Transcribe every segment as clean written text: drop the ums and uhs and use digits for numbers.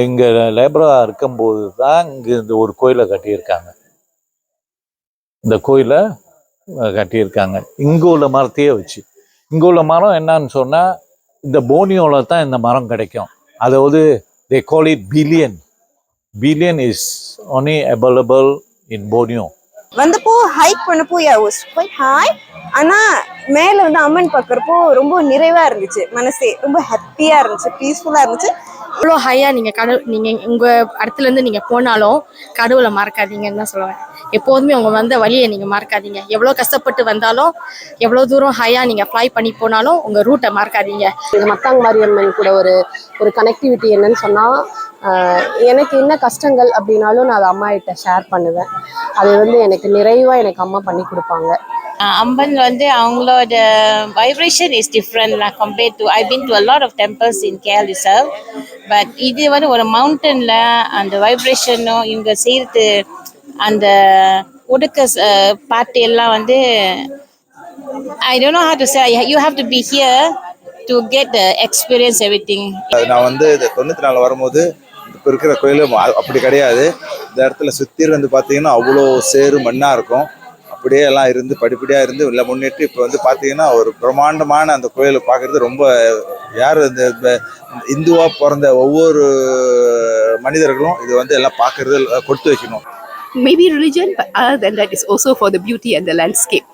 இங்கே லேபராக இருக்கும்போது தான் இங்கே இந்த ஒரு கோயிலை கட்டியிருக்காங்க. இந்த கோயிலை கட்டியிருக்காங்க இங்கே உள்ள மரத்தையே வச்சு. இங்கே உள்ள மரம் என்னன்னு சொன்னால், இந்த போனியோவில் தான் இந்த மரம் கிடைக்கும். அதாவது they call it billion. Billion is only available in Borneo. வந்தப்போ ஹைக் பண்ணப்போ வாஸ் குவைட் ஹை. ஆனால் மேலே வந்து அம்மன் பார்க்குறப்போ ரொம்ப நிறைவாக இருந்துச்சு, மனசே ரொம்ப ஹாப்பியாக இருந்துச்சு, பீஸ்ஃபுல்லாக இருந்துச்சு. இவ்வளோ ஹையாக நீங்கள் உங்கள் இடத்துலேருந்து நீங்கள் போனாலும் கடவுளை மறக்காதீங்கன்னு தான் சொல்லுவேன். எப்போதுமே உங்கள் வந்த வழியை நீங்கள் மறக்காதீங்க. எவ்வளோ கஷ்டப்பட்டு வந்தாலும், எவ்வளோ தூரம் ஹையாக நீங்கள் ஃப்ளை பண்ணி போனாலும் உங்கள் ரூட்டை மறக்காதீங்க. இந்த மத்தாங் மாரியம்மன் கூட ஒரு கனெக்டிவிட்டி என்னன்னு சொன்னால், எனக்கு என்ன கஷ்டங்கள் அப்படின்னாலும் நான் அதை அம்மா கிட்ட ஷேர் பண்ணுவேன். அது வந்து எனக்கு நிறைவாக எனக்கு அம்மா பண்ணி கொடுப்பாங்க. அம்மன் வந்து அவங்களோட வைப்ரேஷன் இஸ் டிஃப்ரெண்ட்லாம் compared to I been to a lot of temples in Kerala reserve. But இது வந்து ஒரு மவுண்டனில் அந்த வைப்ரேஷனும் இங்கே செய்கிறது அந்த ஒடுக்க பாட்டு எல்லாம் வந்து I don't know how to say. You have to be here to get the experience everything. நான் வந்து 94 வரும்போது இப்போ இருக்கிற கோயிலும் அப்படி கிடையாது. இந்த இடத்துல சுற்றி வந்து பார்த்தீங்கன்னா அவ்வளோ சேறு மண்ணாக இருக்கும். அப்படியே எல்லாம் இருந்து படிப்படியாக இருந்து இல்லை முன்னேற்றி இப்போ வந்து பார்த்தீங்கன்னா ஒரு பிரம்மாண்டமான அந்த கோயிலை பார்க்குறது ரொம்ப யார் இந்த இந்துவாக பிறந்த ஒவ்வொரு மனிதர்களும் இது வந்து எல்லாம் பார்க்குறது கொடுத்து வைக்கணும். Maybe religion, but other than that, it's also for the beauty and the landscape.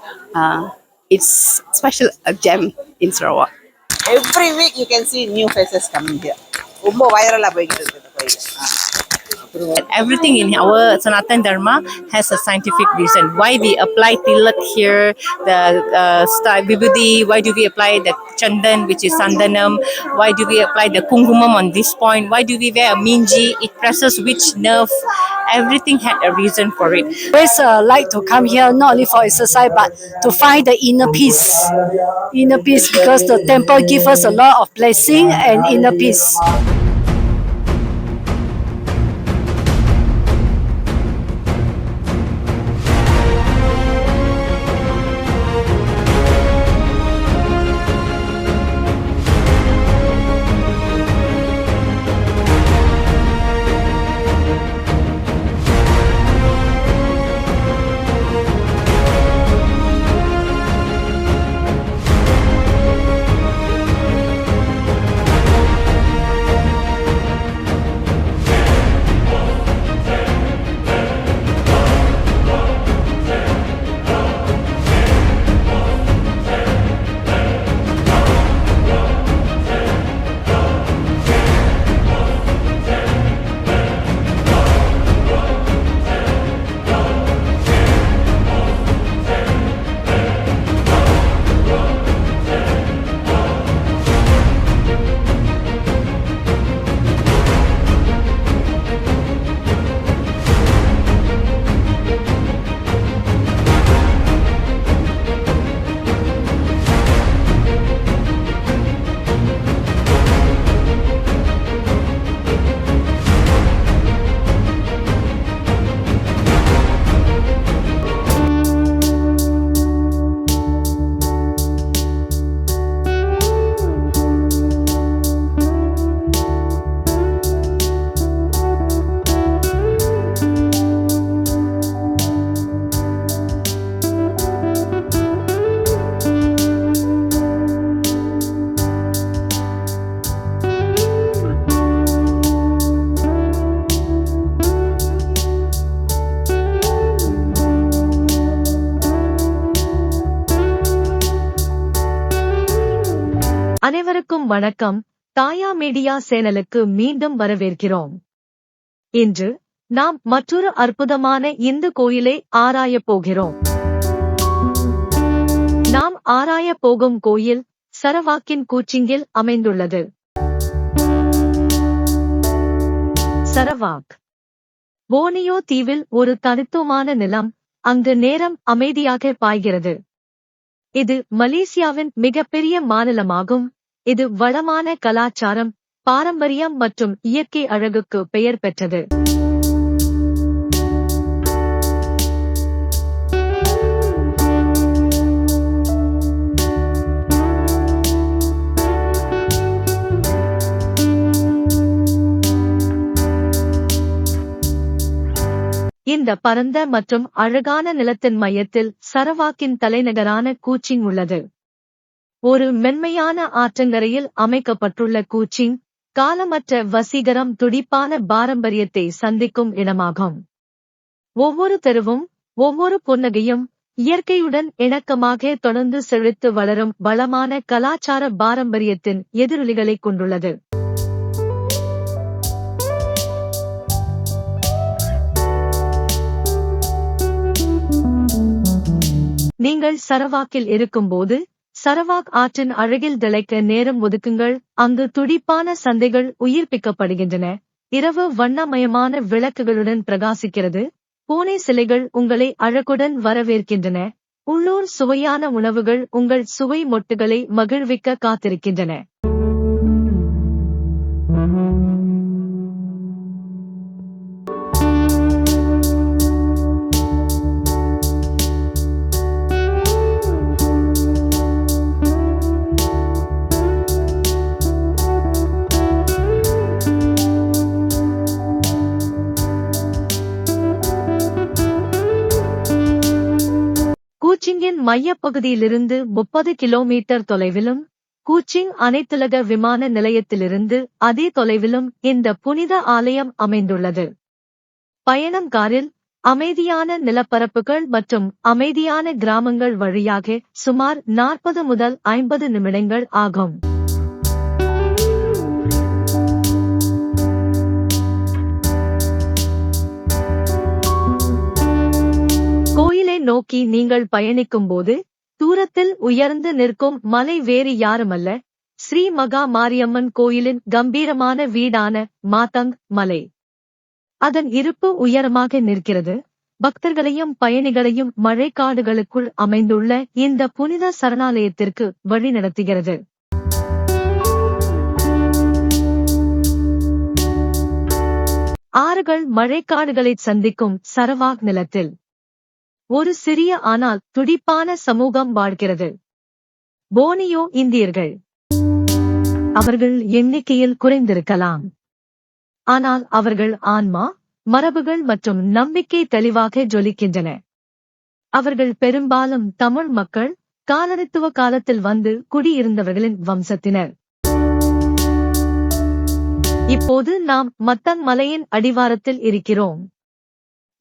It's special a gem in Sarawak. Every week you can see new faces coming here. ரொம்ப வைரலா போயிட்டு இருக்கு இந்த கோயில். Everything in our Sanatan Dharma has a scientific reason. Why we apply tilak here, the vibhuti, why do we apply the chandan, which is sandanam, why do we apply the kungkumam on this point, why do we wear a minji, it presses which nerve, everything had a reason for it. Always like to come here not only for exercise but to find the inner peace, because the temple gives us a lot of blessing and inner peace. அனைவருக்கும் வணக்கம். தாயா media சேனலுக்கு மீண்டும் வரவேற்கிறோம். இன்று நாம் மற்றொரு அற்புதமான இந்து கோயிலை ஆராயப் போகிறோம். நாம் ஆராயப் போகும் கோயில் சரவாக்கின் கூச்சிங்கில் அமைந்துள்ளது. சரவாக் போர்னியோ தீவில் ஒரு தனித்துவமான நிலம். அங்கு நேரம் அமைதியாக பாய்கிறது. இது மலேசியாவின் மிகப்பெரிய மாநிலமாகும். இது வளமான கலாச்சாரம், பாரம்பரியம் மற்றும் இயற்கை அழகுக்கு பெயர் பெற்றது. இந்த பரந்த மற்றும் அழகான நிலத்தின் மையத்தில் சரவாக்கின் தலைநகரான கூச்சிங் உள்ளது. ஒரு மென்மையான ஆற்றங்கரையில் அமைக்கப்பட்டுள்ள கூச்சிங் காலமற்ற வசீகரம் துடிப்பான பாரம்பரியத்தை சந்திக்கும் இடமாகும். ஒவ்வொரு தெருவும் ஒவ்வொரு புன்னகையும் இயற்கையுடன் இணக்கமாக தொடர்ந்து செழித்து வளரும் வளமான கலாச்சார பாரம்பரியத்தின் எதிரொலிகளைக் கொண்டுள்ளது. நீங்கள் சரவாக்கில் இருக்கும்போது சரவாக் ஆற்றின் அழகில் திளைக்க நேரம் ஒதுக்குங்கள். அங்கு துடிப்பான சந்தைகள் உயிர்ப்பிக்கப்படுகின்றன. இரவு வண்ணமயமான விளக்குகளுடன் பிரகாசிக்கிறது. பூனை சிலைகள் உங்களை அழகுடன் வரவேற்கின்றன. உள்ளூர் சுவையான உணவுகள் உங்கள் சுவை மொட்டுகளை மகிழ்விக்க காத்திருக்கின்றன. கூச்சிங்கின் மையப்பகுதியிலிருந்து 30 கிலோமீட்டர் தொலைவிலும் கூச்சிங் அனைத்துலக விமான நிலையத்திலிருந்து அதே தொலைவிலும் இந்த புனித ஆலயம் அமைந்துள்ளது. பயணம் காரில் அமைதியான நிலப்பரப்புகள் மற்றும் அமைதியான கிராமங்கள் வழியாக சுமார் 40 முதல் 50 நிமிடங்கள் ஆகும். கோயிலை நோக்கி நீங்கள் பயணிக்கும்போது தூரத்தில் உயர்ந்து நிற்கும் மலை வேறு யாருமல்ல, ஸ்ரீ மகா மாரியம்மன் கோயிலின் கம்பீரமான வீடான மாதங் மலை. அதன் இருப்பு உயரமாக நிற்கிறது. பக்தர்களையும் பயணிகளையும் மழைக்காடுகளுக்குள் அமைந்துள்ள இந்த புனித சரணாலயத்திற்கு வழிநடத்துகிறது. ஆறுகள் மழைக்காடுகளைச் சந்திக்கும் சரவாக் நிலத்தில் ஒரு சிறிய ஆனால் துடிப்பான சமூகம் வாழ்கிறது. போனியோ இந்தியர்கள். அவர்கள் எண்ணிக்கையில் குறைந்திருக்கலாம், ஆனால் அவர்கள் ஆன்மா, மரபுகள் மற்றும் நம்பிக்கை தெளிவாக ஜொலிக்கின்றன. அவர்கள் பெரும்பாலும் தமிழ் மக்கள், காலனித்துவ காலத்தில் வந்து குடியிருந்தவர்களின் வம்சத்தினர். இப்போது நாம் மத்தங் மலையின் அடிவாரத்தில் இருக்கிறோம்.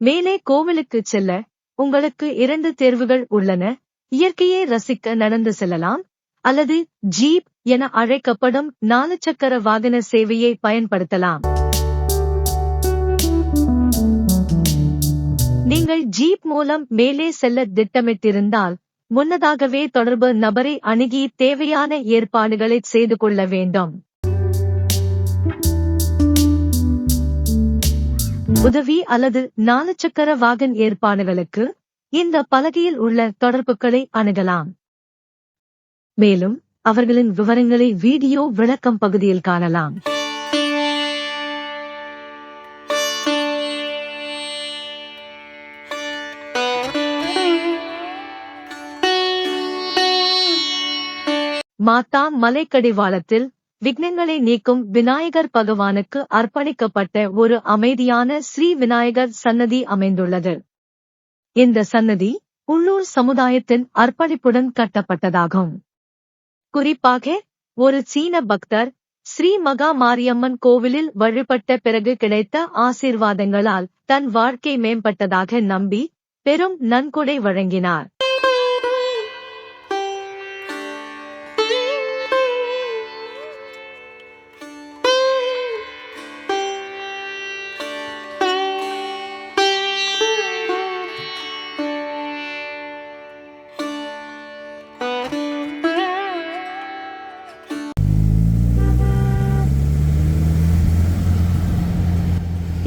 மேலே கோவிலுக்கு செல்ல உங்களுக்கு 2 தேர்வுகள் உள்ளன. இயற்கையை ரசிக்க நடந்து செல்லலாம், அல்லது ஜீப் என அழைக்கப்படும் 4 சக்கர வாகன சேவையை பயன்படுத்தலாம். நீங்கள் ஜீப் மூலம் மேலே செல்ல திட்டமிட்டிருந்தால் முன்னதாகவே தொடர்பு நபரை அணுகி தேவையான ஏற்பாடுகளை செய்து கொள்ள வேண்டும். உதவி அல்லது 4 சக்கர வாகன ஏற்பாடுகளுக்கு இந்த பலகையில் உள்ள தொடர்புகளை அணுகலாம். மேலும் அவர்களின் விவரங்களை வீடியோ விளக்கம் பகுதியில் காணலாம். மாதா மலைக்கடிவாளத்தில் விக்னங்களை நீக்கும் விநாயகர் பகவானுக்கு அர்ப்பணிக்கப்பட்ட ஒரு அமைதியான ஸ்ரீ விநாயகர் சன்னதி அமைந்துள்ளது. இந்த சன்னதி உள்ளூர் சமுதாயத்தின் அர்ப்பணிப்புடன் கட்டப்பட்டதாகும். குறிப்பாக ஒரு சீன பக்தர் ஸ்ரீ மகா மாரியம்மன் கோவிலில் வழிபட்ட பிறகு கிடைத்த ஆசீர்வாதங்களால் தன் வாழ்க்கை மேம்பட்டதாக நம்பி பெரும் நன்கொடை வழங்கினார்.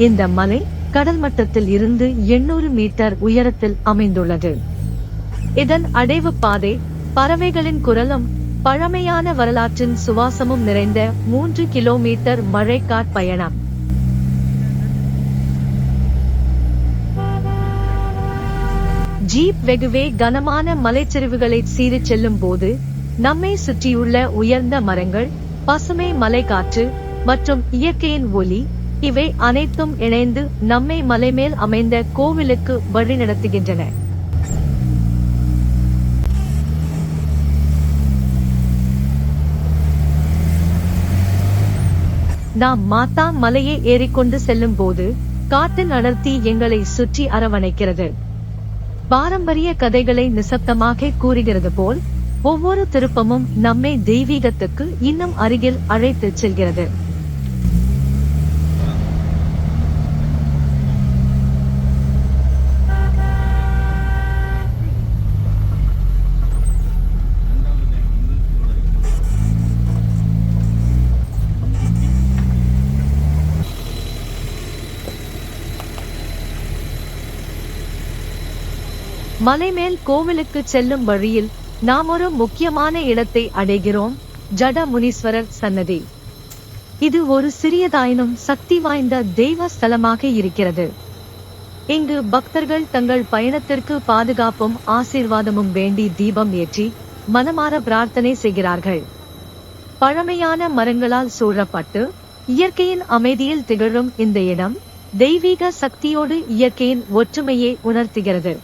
இந்த மலை கடல் மட்டத்தில் இருந்து 800 மீட்டர் உயரத்தில் அமைந்துள்ளது. இதன் அடைவு பாதை பறவைகளின் குரலும் பழமையான வரலாற்றின் சுவாசமும் நிறைந்த 3 கிலோமீட்டர் மழைக்காட் பயணம். ஜீப் வெகுவே கனமான மலைச்சரிவுகளை சீறிச் செல்லும் போது நம்மை சுற்றியுள்ள உயர்ந்த மரங்கள், பசுமை மலைக்காற்று மற்றும் இயற்கையின் ஒலி இவை அனைத்தும் இணைந்து நம்மை மலைமேல் அமைந்த கோவிலுக்கு வழிநடத்துகின்றன. நாம் மாத்தா மலையை ஏறிக்கொண்டு செல்லும் போது காட்டின் அடர்த்தி எங்களை சுற்றி அரவணைக்கிறது. பாரம்பரிய கதைகளை நிசப்தமாக கூறுகிறது போல் ஒவ்வொரு திருப்பமும் நம்மை தெய்வீகத்துக்கு இன்னும் அருகில் அழைத்துச் செல்கிறது. மலைமேல் கோவிலுக்கு செல்லும் வழியில் நாம் ஒரு முக்கியமான இடத்தை அடைகிறோம், ஜட முனீஸ்வரர் சன்னதி. இது ஒரு சிறியதாயினும் சக்தி வாய்ந்த தெய்வ ஸ்தலமாக இருக்கிறது. இங்கு பக்தர்கள் தங்கள் பயணத்திற்கு பாதுகாப்பும் ஆசீர்வாதமும் வேண்டி தீபம் ஏற்றி மனமார பிரார்த்தனை செய்கிறார்கள். பழமையான மரங்களால் சூழப்பட்டு இயற்கையின் அமைதியில் திகழும் இந்த இடம் தெய்வீக சக்தியோடு இயற்கையின் ஒற்றுமையை உணர்த்துகிறது.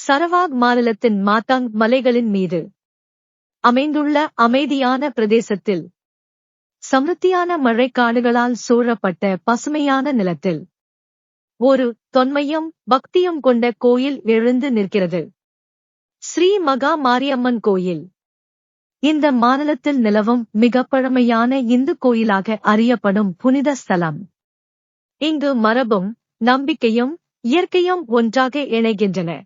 சரவாக் மாநிலத்தின் மாத்தாங் மலைகளின் மீது அமைந்துள்ள அமைதியான பிரதேசத்தில் சமிருத்தியான மழைக்காடுகளால் சூழப்பட்ட பசுமையான நிலத்தில் ஒரு தொன்மையும் பக்தியும் கொண்ட கோயில் எழுந்து நிற்கிறது. ஸ்ரீ மகா மாரியம்மன் கோயில் இந்த மாநிலத்தில் நிலவும் மிக பழமையான இந்து கோயிலாக அறியப்படும் புனித ஸ்தலம். இங்கு மரபும் நம்பிக்கையும் இயற்கையும் ஒன்றாக இணைகின்றன.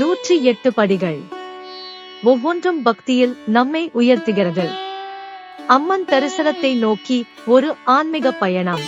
நூற்றி 8 படிகள் ஒவ்வொன்றும் பக்தியில் நம்மை உயர்த்துகிறது. அம்மன் தரிசனத்தை நோக்கி ஒரு ஆன்மீக பயணம்.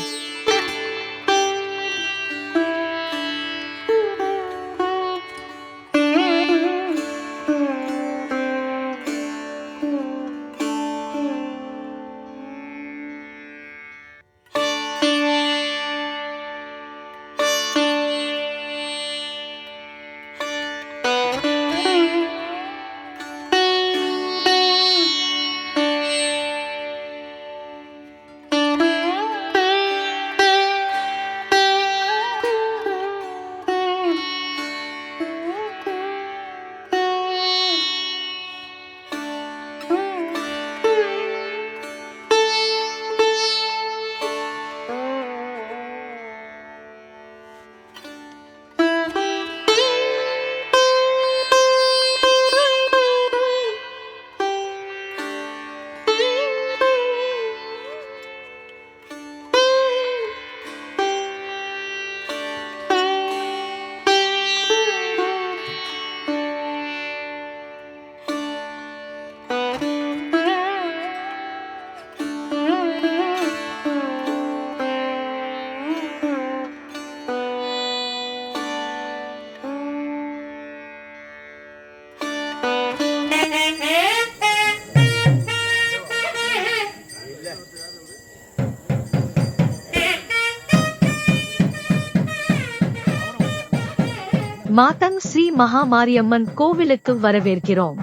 மாதங் ஸ்ரீ மகாமாரியம்மன் கோவிலுக்கு வரவேற்கிறோம்.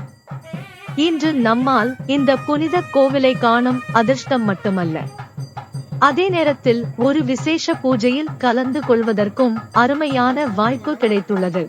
இன்று நம்மால் இந்த புனித கோவிலை காணும் அதிர்ஷ்டம் மட்டுமல்ல, அதே நேரத்தில் ஒரு விசேஷ பூஜையில் கலந்து கொள்வதற்கும் அருமையான வாய்ப்பு கிடைத்துள்ளது.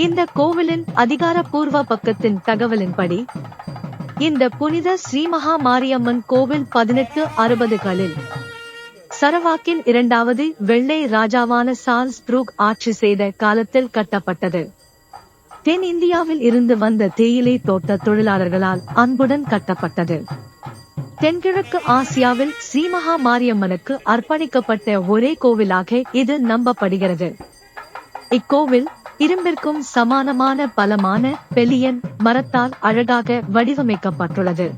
இந்த கோவிலின் அதிகாரப்பூர்வ பக்கத்தின் தகவலின்படி, இந்த புனித ஸ்ரீமகா மாரியம்மன் கோவில் 1860களில் சரவாக்கின் இரண்டாவது வெள்ளை ராஜாவான சார்ல்ஸ் ப்ரூக் ஆட்சி செய்த காலத்தில் கட்டப்பட்டது. தென் இந்தியாவில் இருந்து வந்த தேயிலை தோட்ட தொழிலாளர்களால் அன்புடன் கட்டப்பட்டது. தென்கிழக்கு ஆசியாவில் ஸ்ரீமகா மாரியம்மனுக்கு அர்ப்பணிக்கப்பட்ட ஒரே கோவிலாக இது நம்பப்படுகிறது. இக்கோவில் இரும்பிற்கும் சமானமான பலமான பெலியன் மரத்தால் அழகாக வடிவமைக்கப்பட்டுள்ளது.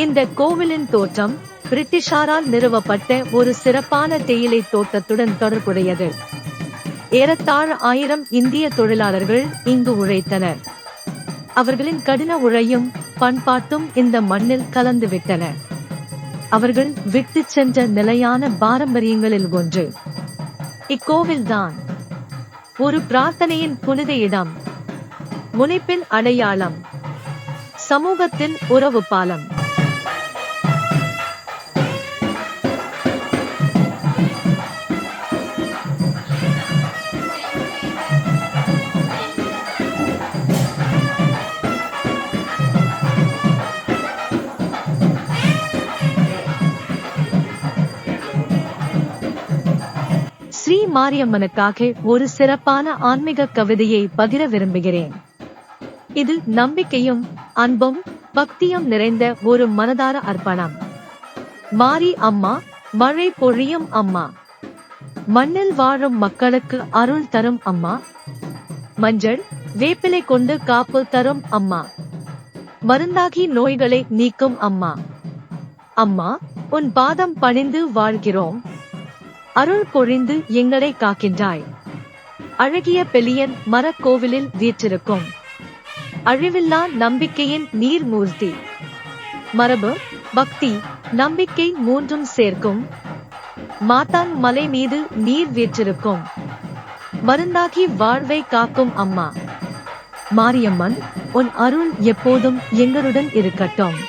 இந்த கோவிலின் தோற்றம் பிரிட்டிஷாரால் நிறுவப்பட்ட ஒரு சிறப்பான தேயிலை தோட்டத்துடன் தொடர்புடையது. ஏறத்தாழ 1000 இந்திய தொழிலாளர்கள் இங்கு உழைத்தனர். அவர்களின் கடின உழையும் பண்பாட்டும் இந்த மண்ணில் கலந்துவிட்டன. அவர்கள் விட்டுச் சென்ற நிலையான பாரம்பரியங்களில் ஒன்று இக்கோவில்தான். ஒரு பிரார்த்தனையின் புனித இடம், முனைப்பின் அடையாளம், சமூகத்தின் உறவு பாலம். ஸ்ரீ மாரியம்மனுக்காக ஒரு சிறப்பான ஆன்மீக கவிதையை பகிர விரும்புகிறேன். இது நம்பிக்கையும் அன்பும் பக்தியும் நிறைந்த ஒரு மனதார அர்ப்பணம். மாரி அம்மா, மழை பொழியும் அம்மா, மண்ணில் வாழும் மக்களுக்கு அருள் தரும் அம்மா, மஞ்சள் வேப்பிலை கொண்டு காப்பு தரும் அம்மா, மருந்தாகி நோய்களை நீக்கும் அம்மா. அம்மா, உன் பாதம் பணிந்து வாழ்கிறோம், அருள் பொழிந்து எங்களை காக்கின்றாய். அழகிய பெலியன் மரக்கோவிலில் வீற்றிருக்கும் அழிவில்லா நம்பிக்கையின் நீர்மூர்த்தி. மரபு, பக்தி, நம்பிக்கை மூன்றும் சேர்க்கும் மாத்தான் மலை மீது நீர் வீற்றிருக்கும் மருந்தாகி வாழ்வை காக்கும் அம்மா. மாரியம்மன், உன் அருள் எப்போதும் எங்களுடன் இருக்கட்டும்.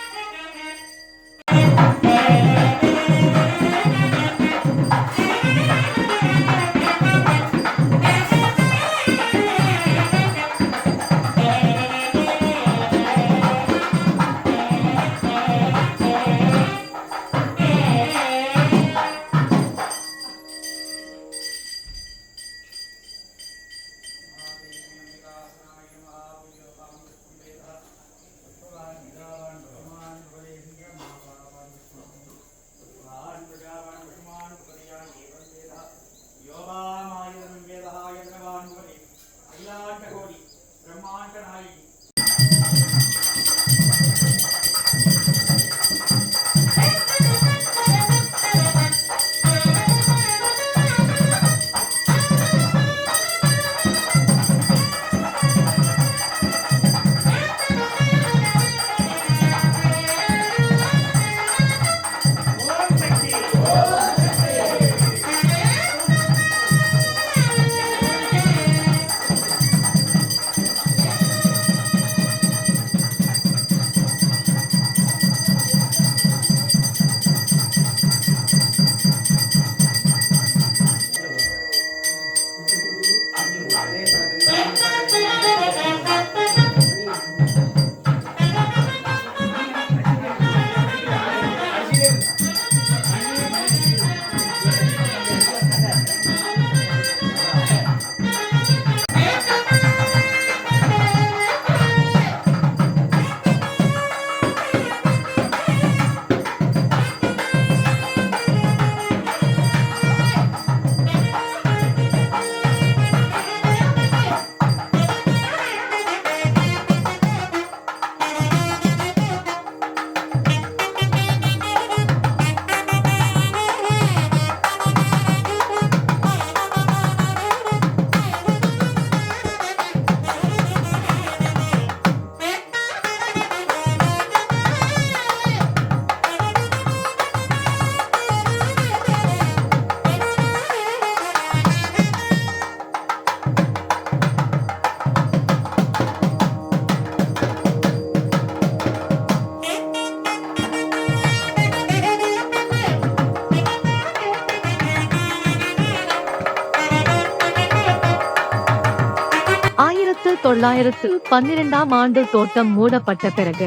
தொள்ளாயிரத்து 12ஆம் ஆண்டு தோட்டம் மூடப்பட்ட பிறகு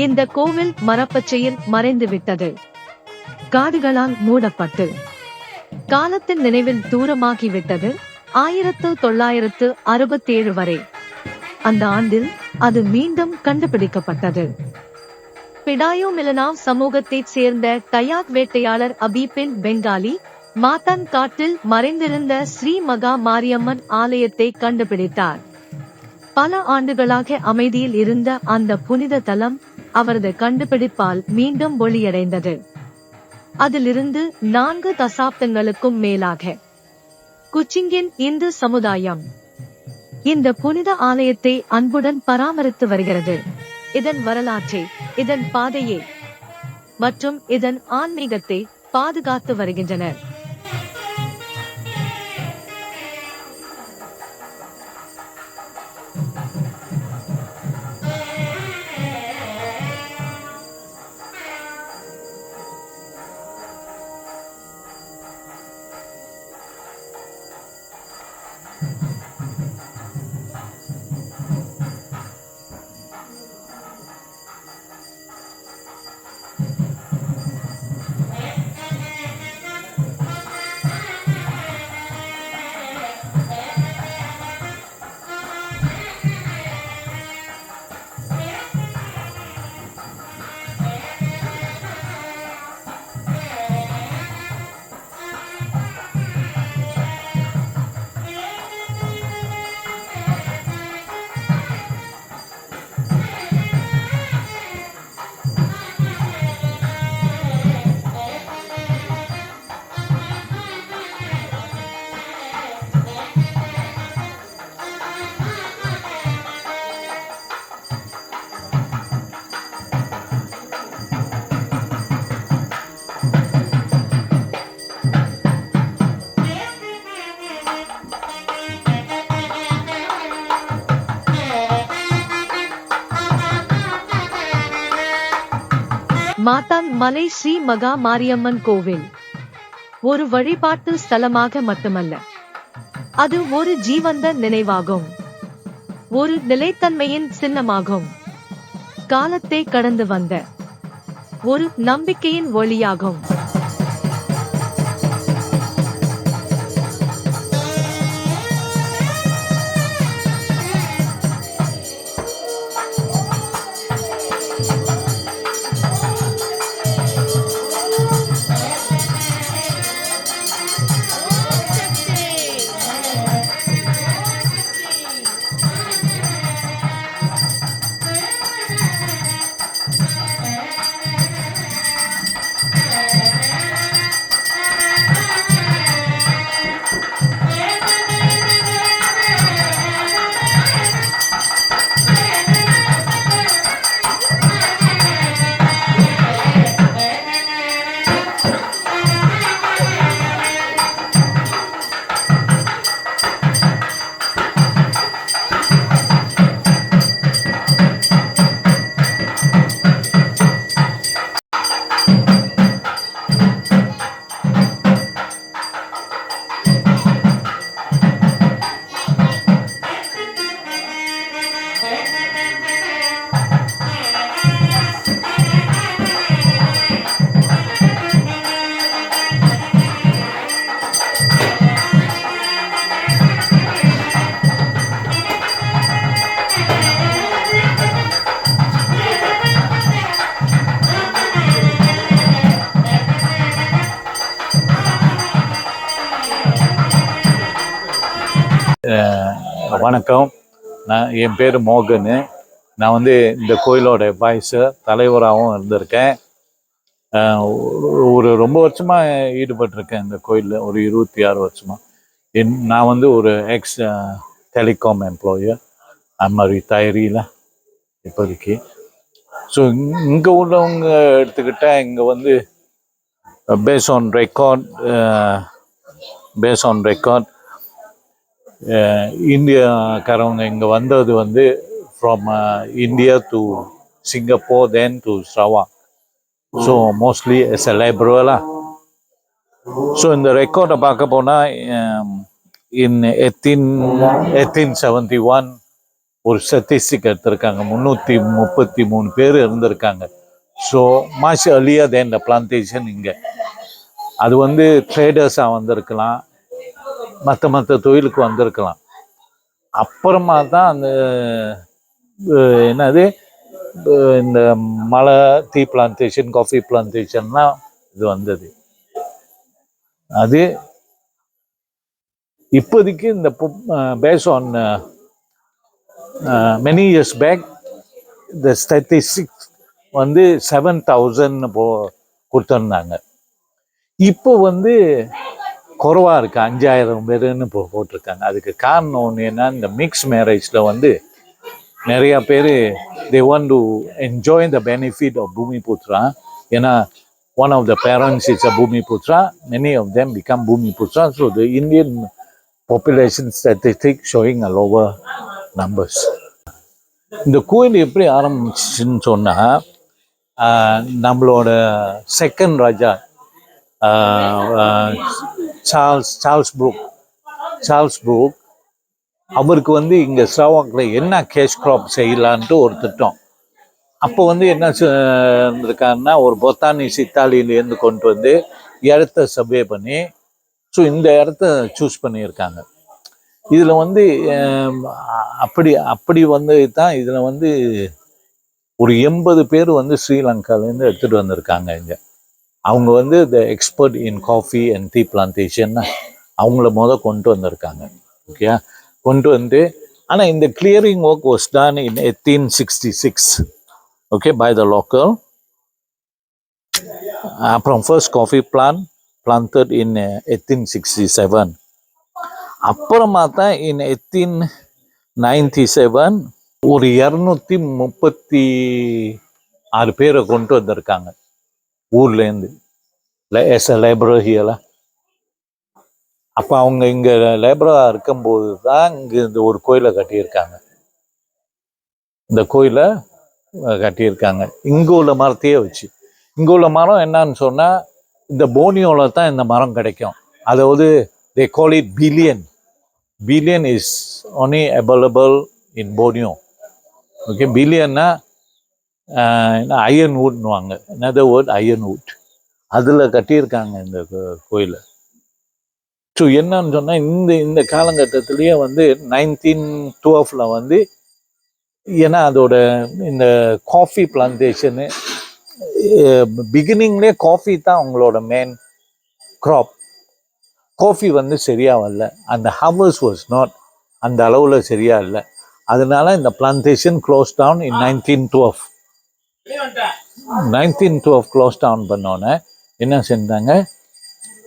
இந்த கோவில் மரப்பச்சையில் மறைந்து விட்டது. காடுகளால் மூடப்பட்டு காலத்தின் நினைவில் தூரமாகிவிட்டது. 1967 வரை அந்த ஆண்டில் அது மீண்டும் கண்டுபிடிக்கப்பட்டது. பிடாயோ மிலனாவ் சமூகத்தைச் சேர்ந்த கயாக் வேட்டையாளர் அபீபின் பெங்காலி மாத்தான் காட்டில் மறைந்திருந்த ஸ்ரீ மகா மாரியம்மன் ஆலயத்தை கண்டுபிடித்தார். பல ஆண்டுகளாக அமைதியில் இருந்த அந்த புனித தலம் அவரது கண்டுபிடிப்பால் மீண்டும் ஒளியடைந்தது. அதிலிருந்து 4 தசாப்தங்களுக்கும் மேலாக குச்சிங்கின் இந்து சமுதாயம் இந்த புனித ஆலயத்தை அன்புடன் பராமரித்து வருகிறது. இதன் வரலாற்றை, இதன் பாதையை மற்றும் இதன் ஆன்மீகத்தை பாதுகாத்து வருகின்றனர். மாத்தான் மலை ஸ்ரீ மகா மாரியம்மன் கோவில் ஒரு வழிபாட்டு ஸ்தலமாக மட்டுமல்ல, அது ஒரு ஜீவந்த நினைவாகும், ஒரு நிலைத்தன்மையின் சின்னமாகும், காலத்தை கடந்து வந்த ஒரு நம்பிக்கையின் ஒளியாகும். வணக்கம், என் பேர் மோகனு. நான் வந்து இந்த கோயிலோட தலைவராகவும் இருந்திருக்கேன். ஒரு ரொம்ப வருஷமாக ஈடுபட்டிருக்கேன் இந்த கோயிலில், ஒரு 26 வருஷமாக. நான் வந்து ஒரு எக்ஸ் டெலிகாம் எம்ப்ளாயர், அம்மா ரிட்டையரியில் இப்போதைக்கு. ஸோ இங்கே உள்ளவங்க எடுத்துக்கிட்டால், இங்கே வந்து பேஸ் ஆன் ரெக்கார்ட் இந்தியாக்காரவங்க இங்கே வந்தது வந்து from India to Singapore, then to சவா. ஸோ மோஸ்ட்லி எஸ் எ லேபரலா. ஸோ இந்த ரெக்கார்டை பார்க்க போனால் இன் 1871 ஒரு ஸ்டட்டிஸ்டிக் எடுத்திருக்காங்க, 333 பேர் இருந்திருக்காங்க. So mass earlier than the plantation இங்கே. அது வந்து ட்ரேடர்ஸாக வந்திருக்கலாம், மற்ற தொழிலுக்கு வந்திருக்கலாம். அப்புறமா தான் அந்த என்னது இந்த மலை, டீ பிளான்டேஷன், காஃபி பிளான்டேஷன்லாம் இது வந்தது. அது இப்போதைக்கு இந்த base on many years back the statistics வந்து 7,000 கொடுத்துருந்தாங்க. இப்போ வந்து குறைவா இருக்கு, 5,000 பேருன்னு போட்டிருக்காங்க. அதுக்கு காரணம் ஒன்று என்ன, இந்த மிக்ஸ் மேரேஜில் வந்து நிறையா பேர் they want to enjoy the benefit of Bhumiputra. ஏன்னா one of the parents is a Bhumiputra, many of them become Bhumiputra, so the Indian population statistic showing a lower numbers. இந்த கோயில் எப்படி ஆரம்பிச்சுன்னு சொன்னால், நம்மளோட செகண்ட் ராஜா Charles Brook அவருக்கு வந்து இங்கே ஸ்ராவாக்கில் என்ன கேஷ் க்ராப் செய்யலான்ட்டு ஒரு திட்டம். அப்போ வந்து என்ன இருக்காருன்னா, ஒரு பொத்தானிஸ் இத்தாலியிலேருந்து கொண்டு வந்து இடத்த சர்வே பண்ணி, ஸோ இந்த இடத்த சூஸ் பண்ணியிருக்காங்க. இதில் வந்து அப்படி வந்து தான் இதில் வந்து ஒரு 80 பேர் வந்து ஸ்ரீலங்காலேருந்து எடுத்துகிட்டு வந்திருக்காங்க இங்கே. அவங்க வந்து the expert in coffee and tea plantation அவங்கள கொண்டு வந்திருக்காங்க. ஓகே, கொண்டு வந்து, ஆனால் இந்த clearing work was done in 1866, okay, by the local. அப்புறம் ஃபர்ஸ்ட் காஃபி planted in 1867. அப்புறமா தான் இன் 1897 ஒரு 236 பேரை கொண்டு வந்திருக்காங்க ஊர்லேருந்து எஸ் அ லேபரர். அப்போ அவங்க இங்கே லேபராக இருக்கும்போது தான் இங்கே இந்த ஒரு கோயிலை கட்டியிருக்காங்க. இந்த கோயிலை கட்டியிருக்காங்க இங்கே உள்ள மரத்தையே வச்சு. இங்கே உள்ள மரம் என்னன்னு சொன்னால், இந்த போனியோவில் தான் இந்த மரம் கிடைக்கும். அதாவது they call it billion. Billion is only available in Borneo. Okay, பில்லியன்னா அயன் வுட்னுவாங்க, another word அயன் வுட். அதில் கட்டியிருக்காங்க இந்த கோயிலை. ஸோ என்னன்னு சொன்னால், இந்த காலகட்டத்திலேயே வந்து 1912 வந்து, ஏன்னா அதோட இந்த காஃபி பிளான்டேஷனு பிகினிங்லேயே காஃபி தான் அவங்களோட மெயின் க்ராப். காஃபி வந்து சரியாக வரல, அந்த ஹார்வெஸ்ட் வாஸ் நாட் அந்த அளவில் சரியாக இல்லை. அதனால இந்த plantation close down in 1912 close down பண்ணோன்னே என்ன செஞ்சாங்க,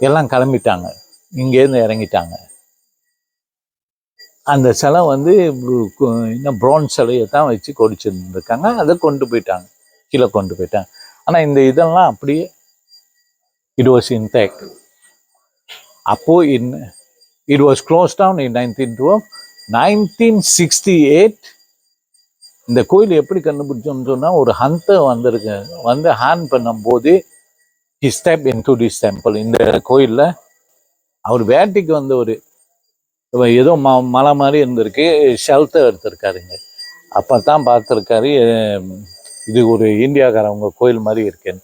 எல்லாம் கிளம்பிட்டாங்க, இங்கேருந்து இறங்கிட்டாங்க. அந்த சிலை வந்து இன்னும் ப்ரான்ஸ் சிலையை தான் வச்சு கொடிச்சிருந்துருக்காங்க. அதை கொண்டு போயிட்டாங்க, கீழே கொண்டு போயிட்டாங்க. ஆனால் இந்த இதெல்லாம் அப்படியே இட் வாஸ் இன்டேக்ட். அப்போது it was close down in 1912. 1968 இந்த கோயில் எப்படி கண்டுபிடிச்சோம்னு சொன்னால், ஒரு ஹண்டர் வந்து ஹேண்ட் பண்ணும்போது he stepped into this temple. இந்த கோயிலில் அவர் வேட்டைக்கு வந்து ஒரு ஏதோ மலை மாதிரி இருந்திருக்கு, ஷெல்டர் எடுத்திருக்காருங்க. அப்போ தான் பார்த்துருக்காரு, இது ஒரு இந்தியாக்காரவங்க கோயில் மாதிரி இருக்கேன்னு.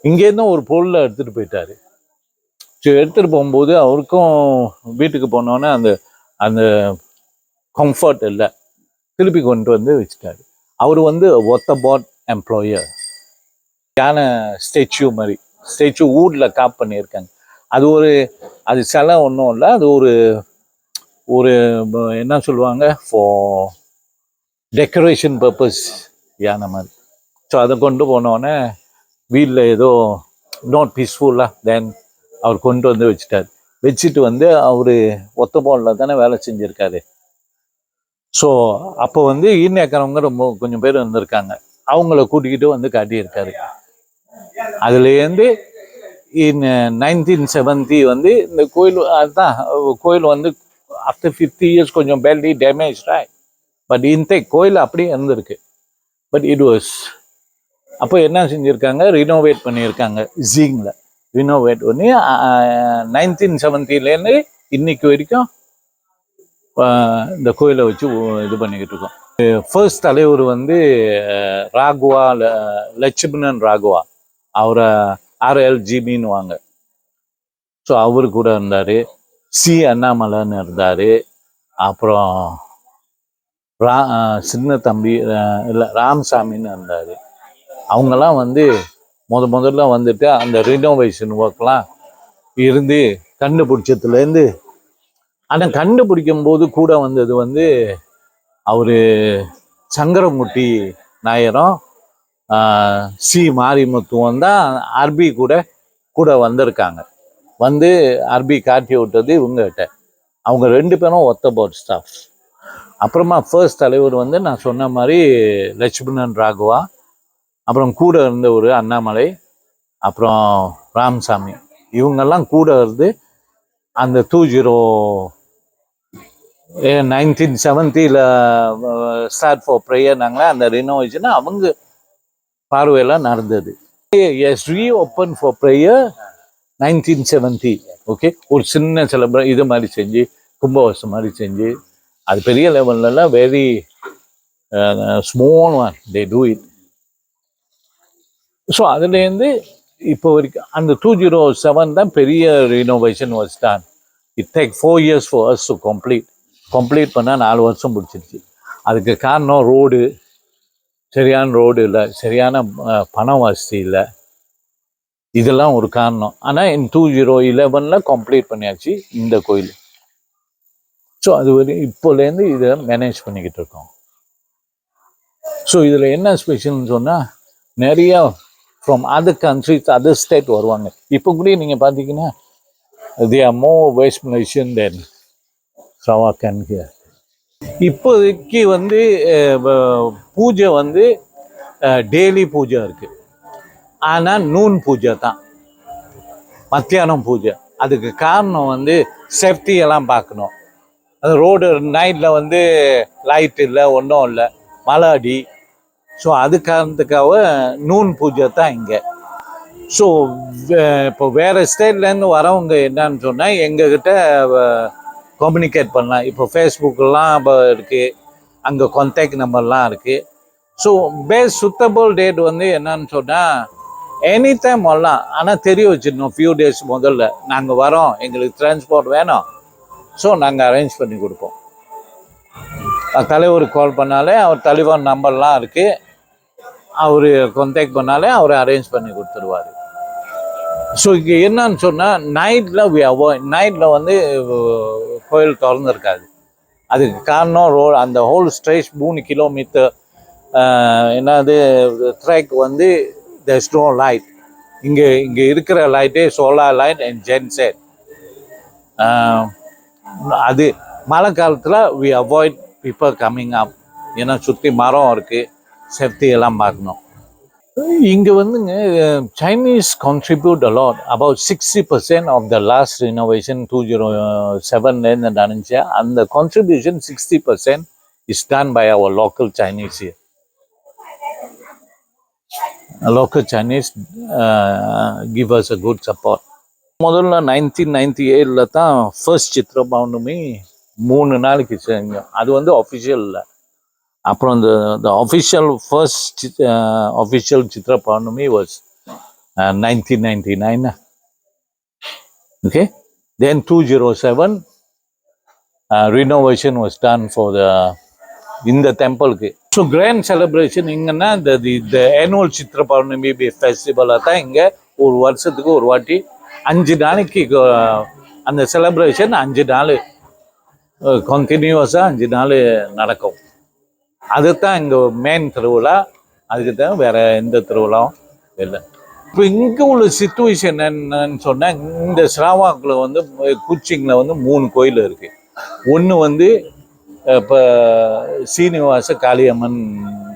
இங்கேருந்து ஒரு பொருளை எடுத்துகிட்டு போயிட்டாரு. ஸோ எடுத்துகிட்டு போகும்போது அவருக்கும் வீட்டுக்கு போனோன்னே அந்த கம்ஃபர்ட் இல்லை, திருப்பி கொண்டு வந்து வச்சுட்டாரு. அவர் வந்து ஒத்தபாட் எம்ப்ளாயர், யானை ஸ்டேச்சு மாதிரி, ஸ்டேச்சு ஊரில் காப் பண்ணியிருக்காங்க. அது சிலை ஒன்றும் இல்லை, அது ஒரு என்ன சொல்லுவாங்க, ஃபார் டெக்கரேஷன் பர்பஸ் யானை மாதிரி. ஸோ அதை கொண்டு போனோடனே வீட்டில் ஏதோ நாட் பீஸ்ஃபுல்லாக தென் அவர் கொண்டு வந்து வச்சுட்டு வந்து அவர் ஒத்தபாடில் தானே வேலை செஞ்சுருக்காரு. ஸோ அப்போ வந்து ஈர்நேக்கிறவங்க கொஞ்சம் பேர் வந்திருக்காங்க, அவங்கள கூட்டிக்கிட்டு வந்து காட்டியிருக்காரு. அதுலேருந்து இன் 1970 வந்து இந்த கோயில், அதுதான் கோயில் வந்து ஆஃப்டர் 50 இயர்ஸ் கொஞ்சம் பேட்லி டேமேஜ் ஆகி, பட் இந்த கோயில் அப்படியே இருந்திருக்கு. பட் இட் வாஸ், அப்போ என்ன செஞ்சுருக்காங்க, ரினோவேட் பண்ணியிருக்காங்க. ஜீங்கில் ரினோவேட் பண்ணி 1970லேருந்து இன்னைக்கு வரைக்கும் இந்த கோயிலை வச்சு இது பண்ணிக்கிட்டு இருக்கோம். ஃபர்ஸ்ட் தலைவர் வந்து ராகுவா, லட்சுமணன் ராகுவா, அவரை RLGBன்னு வாங்க. ஸோ அவரு கூட இருந்தார். சி அண்ணாமலைன்னு இருந்தார். அப்புறம் சின்ன தம்பி இல்லை ராமசாமின்னு இருந்தார். அவங்கெல்லாம் வந்து முதல்ல வந்துட்டு அந்த ரினோவேஷன் ஒர்க்லாம் இருந்து கண்டுபிடிச்சதுலேருந்து, ஆனால் கண்டுபிடிக்கும் போது கூட வந்தது வந்து அவர் சங்கரமுட்டி நாயரும் சி மாரிமுத்துவம் தான் ஆர்பி கூட வந்திருக்காங்க. வந்து ஆர்பி காட்டி விட்டது இவங்ககிட்ட. அவங்க 2 பேரும் ஒத்த போர்ட் ஸ்டாஃப். அப்புறமா ஃபர்ஸ்ட் தலைவர் வந்து நான் சொன்ன மாதிரி லட்சுமணன் ராகவா, அப்புறம் கூட இருந்த ஒரு அண்ணாமலை, அப்புறம் ராமசாமி, இவங்கெல்லாம் கூட இருந்து அந்த 1970 ஸ்டார்ட் ஃபார் ப்ரேயர்னாங்களே அந்த ரினோவேஷன் அவங்க பார்வையெல்லாம் நடந்தது. Is reopen for prayer 1970. Okay, ஒரு சின்ன இது மாதிரி செஞ்சு கும்பவாசம் மாதிரி செஞ்சு, அது பெரிய லெவல்லாம் very small one they do it. So அதுலேருந்து இப்போ வரைக்கும் அந்த 2007 தான் பெரிய renovation was done. It take 4 years for us to complete பண்ணால் 4 வருஷம் பிடிச்சிருச்சு. அதுக்கு காரணம் ரோடு, சரியான ரோடு இல்லை, சரியான பண வசதி இல்லை, இதெல்லாம் ஒரு காரணம். ஆனால் 2011 கம்ப்ளீட் பண்ணியாச்சு இந்த கோயில். ஸோ அது ஒரு இப்போலேருந்து இதை மேனேஜ் பண்ணிக்கிட்டு இருக்கோம். ஸோ இதில் என்ன ஸ்பெஷல்னு சொன்னால் நிறையா from other countries, other state வருவாங்க. இப்போ கூட நீங்கள் பார்த்தீங்கன்னா they are more West Malaysian than Sarawak here. இப்போதைக்கு வந்து பூஜை வந்து டெய்லி பூஜை இருக்குது. ஆனால் நூன் பூஜை தான், மத்தியானம் பூஜை. அதுக்கு காரணம் வந்து சேஃப்டி எல்லாம் பார்க்கணும். அந்த ரோடு நைட்டில் வந்து லைட் இல்லை, ஒன்றும் இல்லை, மழை அடி. ஸோ அது காரணத்துக்காக நூன் பூஜை தான் இங்கே. ஸோ இப்போ வேறு ஸ்டேட்லேருந்து வரவங்க என்னன்னு சொன்னால் எங்ககிட்ட கம்யூனிகேட் பண்ணலாம். இப்போ ஃபேஸ்புக்கெலாம் இப்போ இருக்குது, அங்கே கான்டாக்ட் நம்பர்லாம் இருக்குது. ஸோ பெஸ்ட் சுத்தபிள் டேட் வந்து என்னன்னு சொன்னால் எனி டைம் வரலாம். ஆனால் தெரிய வச்சிடணும் ஃபியூ டேஸ் முதல்ல, நாங்கள் வரோம், எங்களுக்கு டிரான்ஸ்போர்ட் வேணும், ஸோ நாங்கள் அரேஞ்ச் பண்ணி கொடுப்போம். தலைவருக்கு கால் பண்ணாலே அவர் டெலிஃபோன் நம்பர்லாம் இருக்குது, அவர் கான்டாக்ட் பண்ணாலே அவர் அரேஞ்ச் பண்ணி கொடுத்துருவார். ஸோ இங்கே என்னன்னு சொன்னால் நைட்டில் வந்து கோயில் திறந்துருக்காது. அதுக்கு காரணம் அந்த ஹோல் ஸ்ட்ரெச் 3 கிலோமீட்டர் என்னது ட்ராக் வந்து there's no light. இங்கே இருக்கிற லைட்டே சோலார் லைட் அண்ட் ஜென்செட். அது மழை காலத்தில் we avoid people coming up. ஏன்னா சுற்றி மரம் இருக்குது, சேஃப்டி எல்லாம் பார்க்கணும். இங்கே வந்துங்க சைனீஸ் கான்ட்ரிபியூட் அலாட். Lot 60% of the last renovation 2007 நடந்துச்சு. அந்த contribution 60% is done by our local Chinese. Local Chinese give us a good support. முதல்ல 1998 தான் ஃபர்ஸ்ட் சித்ர பௌர்ணமி 3 நாளைக்கு செஞ்சோம். அது வந்து அஃபிஷியல் இல்லை. அப்புறம் the official first official Chitra Pournami was 1999. Okay, then 2007 renovation was done for இந்த டெம்பிளுக்கு. ஸோ கிராண்ட் செலிப்ரேஷன் இங்கன்னா இந்த ஆனுவல் சித்ர பௌர்ணமி ஃபெஸ்டிவலாக தான் இங்கே ஒரு வருஷத்துக்கு ஒரு வாட்டி 5 நாளைக்கு அந்த செலிப்ரேஷன் 5 நாள் கண்டினியூஸாக 5 நாள் நடக்கும். அதுதான் இங்கே மெயின் திருவிழா. அதுக்கு தான் வேற எந்த திருவிழாவும் இல்லை. இப்போ இங்கே உள்ள சிச்சுவேஷன் என்னன்னு சொன்னால், இந்த ஸ்ராவாக்கில் வந்து குச்சிங்கில் வந்து 3 கோயில் இருக்குது. ஒன்று வந்து இப்போ Srinivasa Kaliamman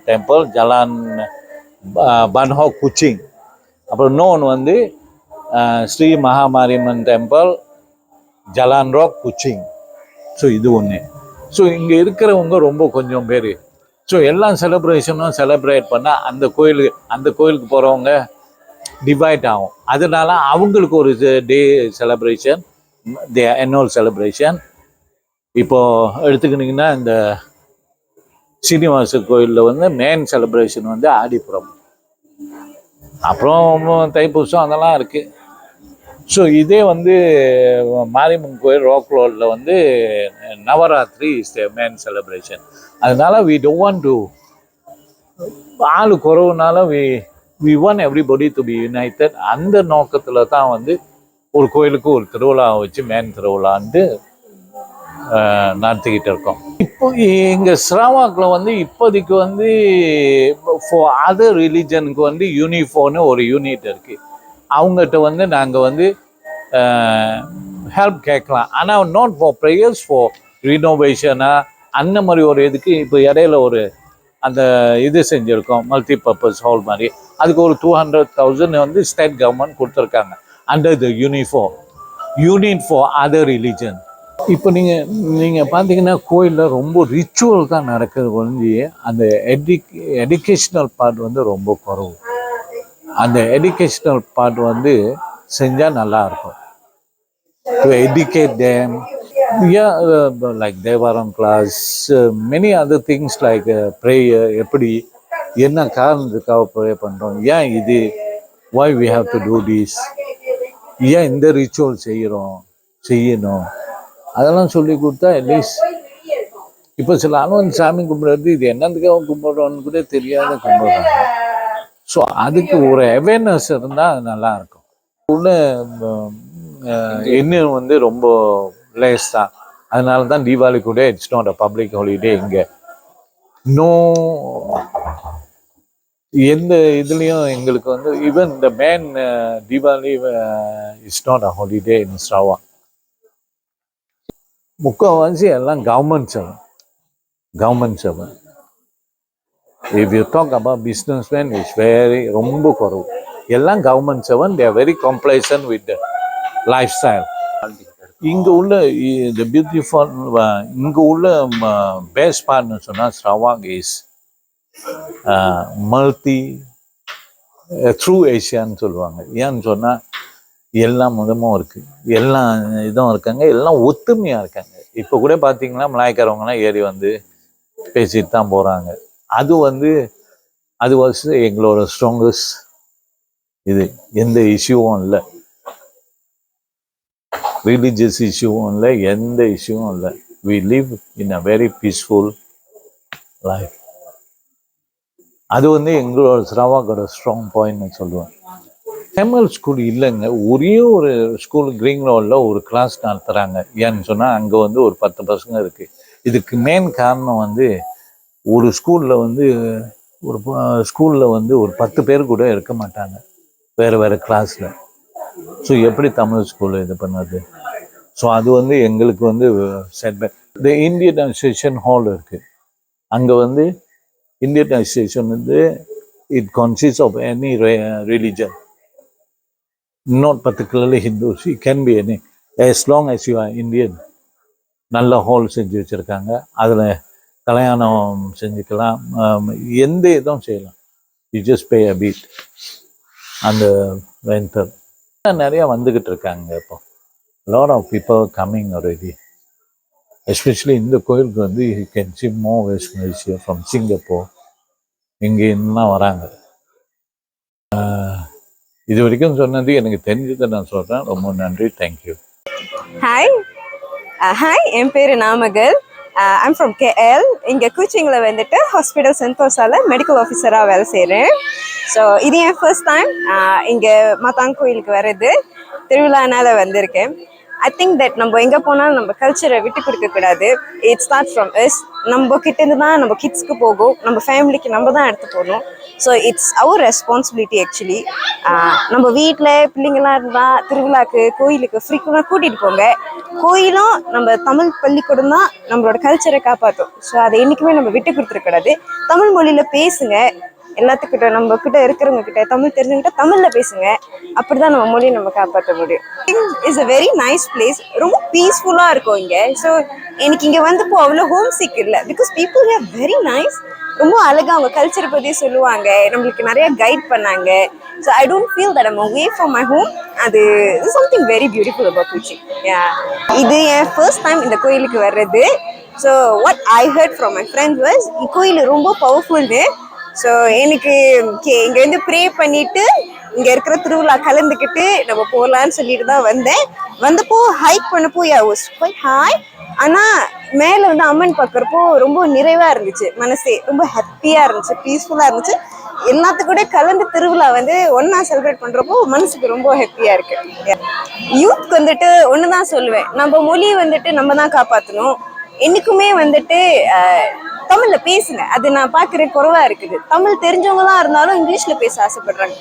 temple, Jalan Ban Hock Kuching. அப்புறம் இன்னொன்று வந்து Sri Mahamariamman temple, Jalan Rock Kuching. So இது ஒன்று. ஸோ இங்கே இருக்கிறவங்க ரொம்ப கொஞ்சம் பேர். ஸோ எல்லா செலிப்ரேஷனும் செலிப்ரேட் பண்ணால் அந்த கோயிலுக்கு போகிறவங்க டிவைட் ஆகும். அதனால அவங்களுக்கு ஒரு டே செலிப்ரேஷன், ஆனுவல் செலிப்ரேஷன். இப்போ எடுத்துக்கிட்டிங்கன்னா இந்த சீனிவாச கோயிலில் வந்து மெயின் செலிப்ரேஷன் வந்து ஆடிப்புறம், அப்புறம் தைப்பூசம் அதெல்லாம் இருக்குது. ஸோ இதே வந்து மாரியம்மன் கோயில் ராக் ரோடில் வந்து Navaratri is the main celebration. அதனால வி டோன்ட் வாண்ட் டு ஆளு குறவுனால we want everybody to be united. அந்த நோக்கத்தில் தான் வந்து ஒரு கோயிலுக்கு ஒரு திருவிழா வச்சு மெயின் திருவிழான்ட்டு நடத்திக்கிட்டு இருக்கோம். இப்போ எங்கள் ஸ்ராவாக்கில் வந்து இப்போதைக்கு வந்து ஃபார் அதர் ரிலீஜனுக்கு வந்து யூனிஃபார்ம்னு ஒரு யூனிட் இருக்குது. அவங்ககிட்ட வந்து நாங்கள் வந்து ஹெல்ப் கேட்கலாம். ஆனால் நாட் ஃபார் ப்ரேயர்ஸ், ஃபார் ரினோவேஷனாக அந்த மாதிரி ஒரு இதுக்கு இப்போ இடையில ஒரு அந்த இது செஞ்சுருக்கோம், மல்டி பர்பஸ் ஹால் மாதிரி. அதுக்கு ஒரு 200,000 வந்து ஸ்டேட் கவர்மெண்ட் கொடுத்துருக்காங்க under the unit for other religion. இப்போ நீங்கள் பார்த்தீங்கன்னா கோயிலில் ரொம்ப ரிச்சுவல் தான் நடக்குது ஒழிஞ்சி அந்த எஜுகேஷ்னல் பார்ட் வந்து ரொம்ப குறவு. அந்த எஜுகேஷ்னல் பார்ட் வந்து செஞ்சால் நல்லாயிருக்கும். To educate them, like Thevaram class, many other things like prayer, எப்படி என்ன காரணத்துக்காக ப்ரே பண்ணுறோம், ஏன் இது, why we have to do this, ஏன் இந்த ரிச்சுவல் செய்யணும், அதெல்லாம் சொல்லி கொடுத்தா அட்லீஸ்ட். இப்போ சில ஆளும் சாமி கும்பிட்றது இது என்னதுக்காக கும்பிட்றோன்னு கூட தெரியாத கும்பிட்றாங்க. ஸோ அதுக்கு ஒரு அவேர்னஸ் இருந்தால் அது நல்லாயிருக்கும். உள்ள இன்னும் வந்து ரொம்ப லேஸ் தான். அதனால தான் தீபாவளி கூட it's not a public holiday. இங்கே நோ எந்த இதுலேயும் எங்களுக்கு வந்து ஈவன் இந்த man Deepavali it's not a holiday in Sarawak. முக்கால்வாசி எல்லாம் government servant. If you talk about businessmen, it's ரொம்ப குறவு. எல்லாம் government servant. They are very complacent with the lifestyle. இங்கே உள்ள இந்த பியூட்டிஃபுல் இங்கே உள்ள பேஸ்ட் பார்ட்னு சொன்னால் ஸ்ராவாக் இஸ் மல்டி த்ரூ ஏஷியான்னு சொல்லுவாங்க. ஏன்னு சொன்னால் எல்லா மதமும் இருக்குது, எல்லா இதுவும் இருக்காங்க, எல்லாம் ஒத்துமையாக இருக்காங்க. இப்போ கூட பார்த்தீங்கன்னா மலாய்க்காரவங்கலாம் ஏறி வந்து பேசிட்டு தான் போகிறாங்க. அது எங்களோட ஸ்ட்ராங்கஸ்ட் இது. எந்த இஷ்யூவும் இல்லை, ரிலீஜியஸ் இஷ்யூவும் இல்லை, எந்த இஷ்யூவும் இல்லை. We live in a very peaceful life. அது எங்களோட ஸ்ராவாக்கோட ஸ்ட்ராங் பாயிண்ட்னு சொல்லுவேன். தமிழ் ஸ்கூல் இல்லைங்க, ஒரே ஒரு ஸ்கூல் கிரீன் ரோடில் ஒரு கிளாஸ் நடத்துகிறாங்க. ஏன்னு சொன்னால் அங்கே ஒரு 10 பசங்க இருக்குது. இதுக்கு மெயின் காரணம் ஒரு ஸ்கூலில் ஒரு 10 பேர் கூட இருக்க மாட்டாங்க வேறு கிளாஸில். ஸோ எப்படி தமிழ் ஸ்கூலில் இது பண்ணது? ஸோ அது எங்களுக்கு செட்பேக். இந்த இந்தியன் அசோசியேஷன் ஹால் இருக்குது. அங்கே Indian association it consist of any religion, not particularly Hindus. It can be any, as long as you are Indian. நல்ல ஹால் செஞ்சு வச்சுருக்காங்க. அதில் கல்யாணம் செஞ்சுக்கலாம், எந்த இதுவும் செய்யலாம். You just pay a bit அந்த ரெண்டல். நிறையா வந்துக்கிட்டு இருக்காங்க இப்போ. Lot of people coming already, especially இந்த கோயிலுக்கு you can see more West Malaysia from Singapore, இங்கே இன்னும் வராங்க. இது வரைக்கும் சொன்னது எனக்கு தெரிஞ்சதை நான் சொல்கிறேன். ரொம்ப நன்றி, தேங்க்யூ. ஹாய், என் பேர் நாமகல். I'm from KL. இங்கே கோச்சிங்கில் ஹாஸ்பிட்டல் சென்டோஸால் மெடிக்கல் ஆஃபீஸராக வேலை செய்கிறேன். ஸோ இது என் ஃபர்ஸ்ட் டைம் இங்கே மாதாங் கோயிலுக்கு வர்றது. திருவிழானால வந்திருக்கேன். ஐ திங்க் தட் நம்ம எங்கே போனாலும் நம்ம கல்ச்சரை விட்டு கொடுக்கக்கூடாது. It start from us. நம்ம கிட்டேருந்து தான் நம்ம கிட்ஸ்க்கு போகும், நம்ம ஃபேமிலிக்கு நம்ம தான் எடுத்து போகணும். So it's our responsibility actually. நம்ம வீட்டில் பிள்ளைங்களாம் இருந்தால் திருவிழாக்கு கோயிலுக்கு ஃப்ரீக்வெண்டாக கூட்டிகிட்டு போங்க. கோயிலும் நம்ம தமிழ் பள்ளிக்கூடம் தான் நம்மளோட கல்ச்சரை காப்பாற்றும். ஸோ அதை என்றைக்குமே நம்ம விட்டு கொடுத்துருக்கூடாது. தமிழ் மொழியில் பேசுங்க. எல்லாத்துக்கிட்ட நம்ம கிட்ட இருக்கிறவங்க கிட்ட தமிழ் தெரிஞ்சுக்கிட்ட தமிழில் பேசுங்க. அப்படி தான் நம்ம மொழியை நம்ம காப்பாற்ற முடியும். It's a very nice place. ரொம்ப பீஸ்ஃபுல்லாக இருக்கும் இங்கே. ஸோ எனக்கு இங்கே வந்தப்போ அவ்வளோ ஹோம் சிக் இல்லை. Because people are very nice. ரொம்ப அழகாக அவங்க கல்ச்சரை பற்றி சொல்லுவாங்க, நம்மளுக்கு நிறைய கைட் பண்ணாங்க. So I don't feel that I'm away from my home. அது something very beautiful about Kochi. இது என் ஃபர்ஸ்ட் டைம் இந்த கோயிலுக்கு வர்றது. So what I heard from my friends was கோயில் ரொம்ப பவர்ஃபுல்னு. ஸோ எனக்கு இங்கே ப்ரே பண்ணிவிட்டு இங்கே இருக்கிற திருவிழா கலந்துக்கிட்டு நம்ம போகலான்னு சொல்லிட்டு தான் வந்தேன். வந்தப்போ ஹைக் பண்ணப்போ வாஸ் குவைட் ஹாய். ஆனால் மேலே அம்மன் பார்க்குறப்போ ரொம்ப நிறைவாக இருந்துச்சு. மனசே ரொம்ப ஹாப்பியாக இருந்துச்சு, பீஸ்ஃபுல்லாக இருந்துச்சு. எல்லாத்துக்கூட கலந்து திருவிழா வந்து ஒண்ணா செலிப்ரேட் பண்றப்போ மனசுக்கு ரொம்ப ஹாப்பியா இருக்கு. யூத்க்கு வந்துட்டு ஒண்ணுதான் சொல்லுவேன், நம்ம மொழியை வந்துட்டு நம்ம தான் காப்பாற்றணும். என்னைக்குமே வந்துட்டு தமிழ்ல பேசுங்க. அது நான் பாக்குற குறைவா இருக்குது. தமிழ் தெரிஞ்சவங்க தான் இருந்தாலும் இங்கிலீஷ்ல பேச ஆசைப்படுறாங்க.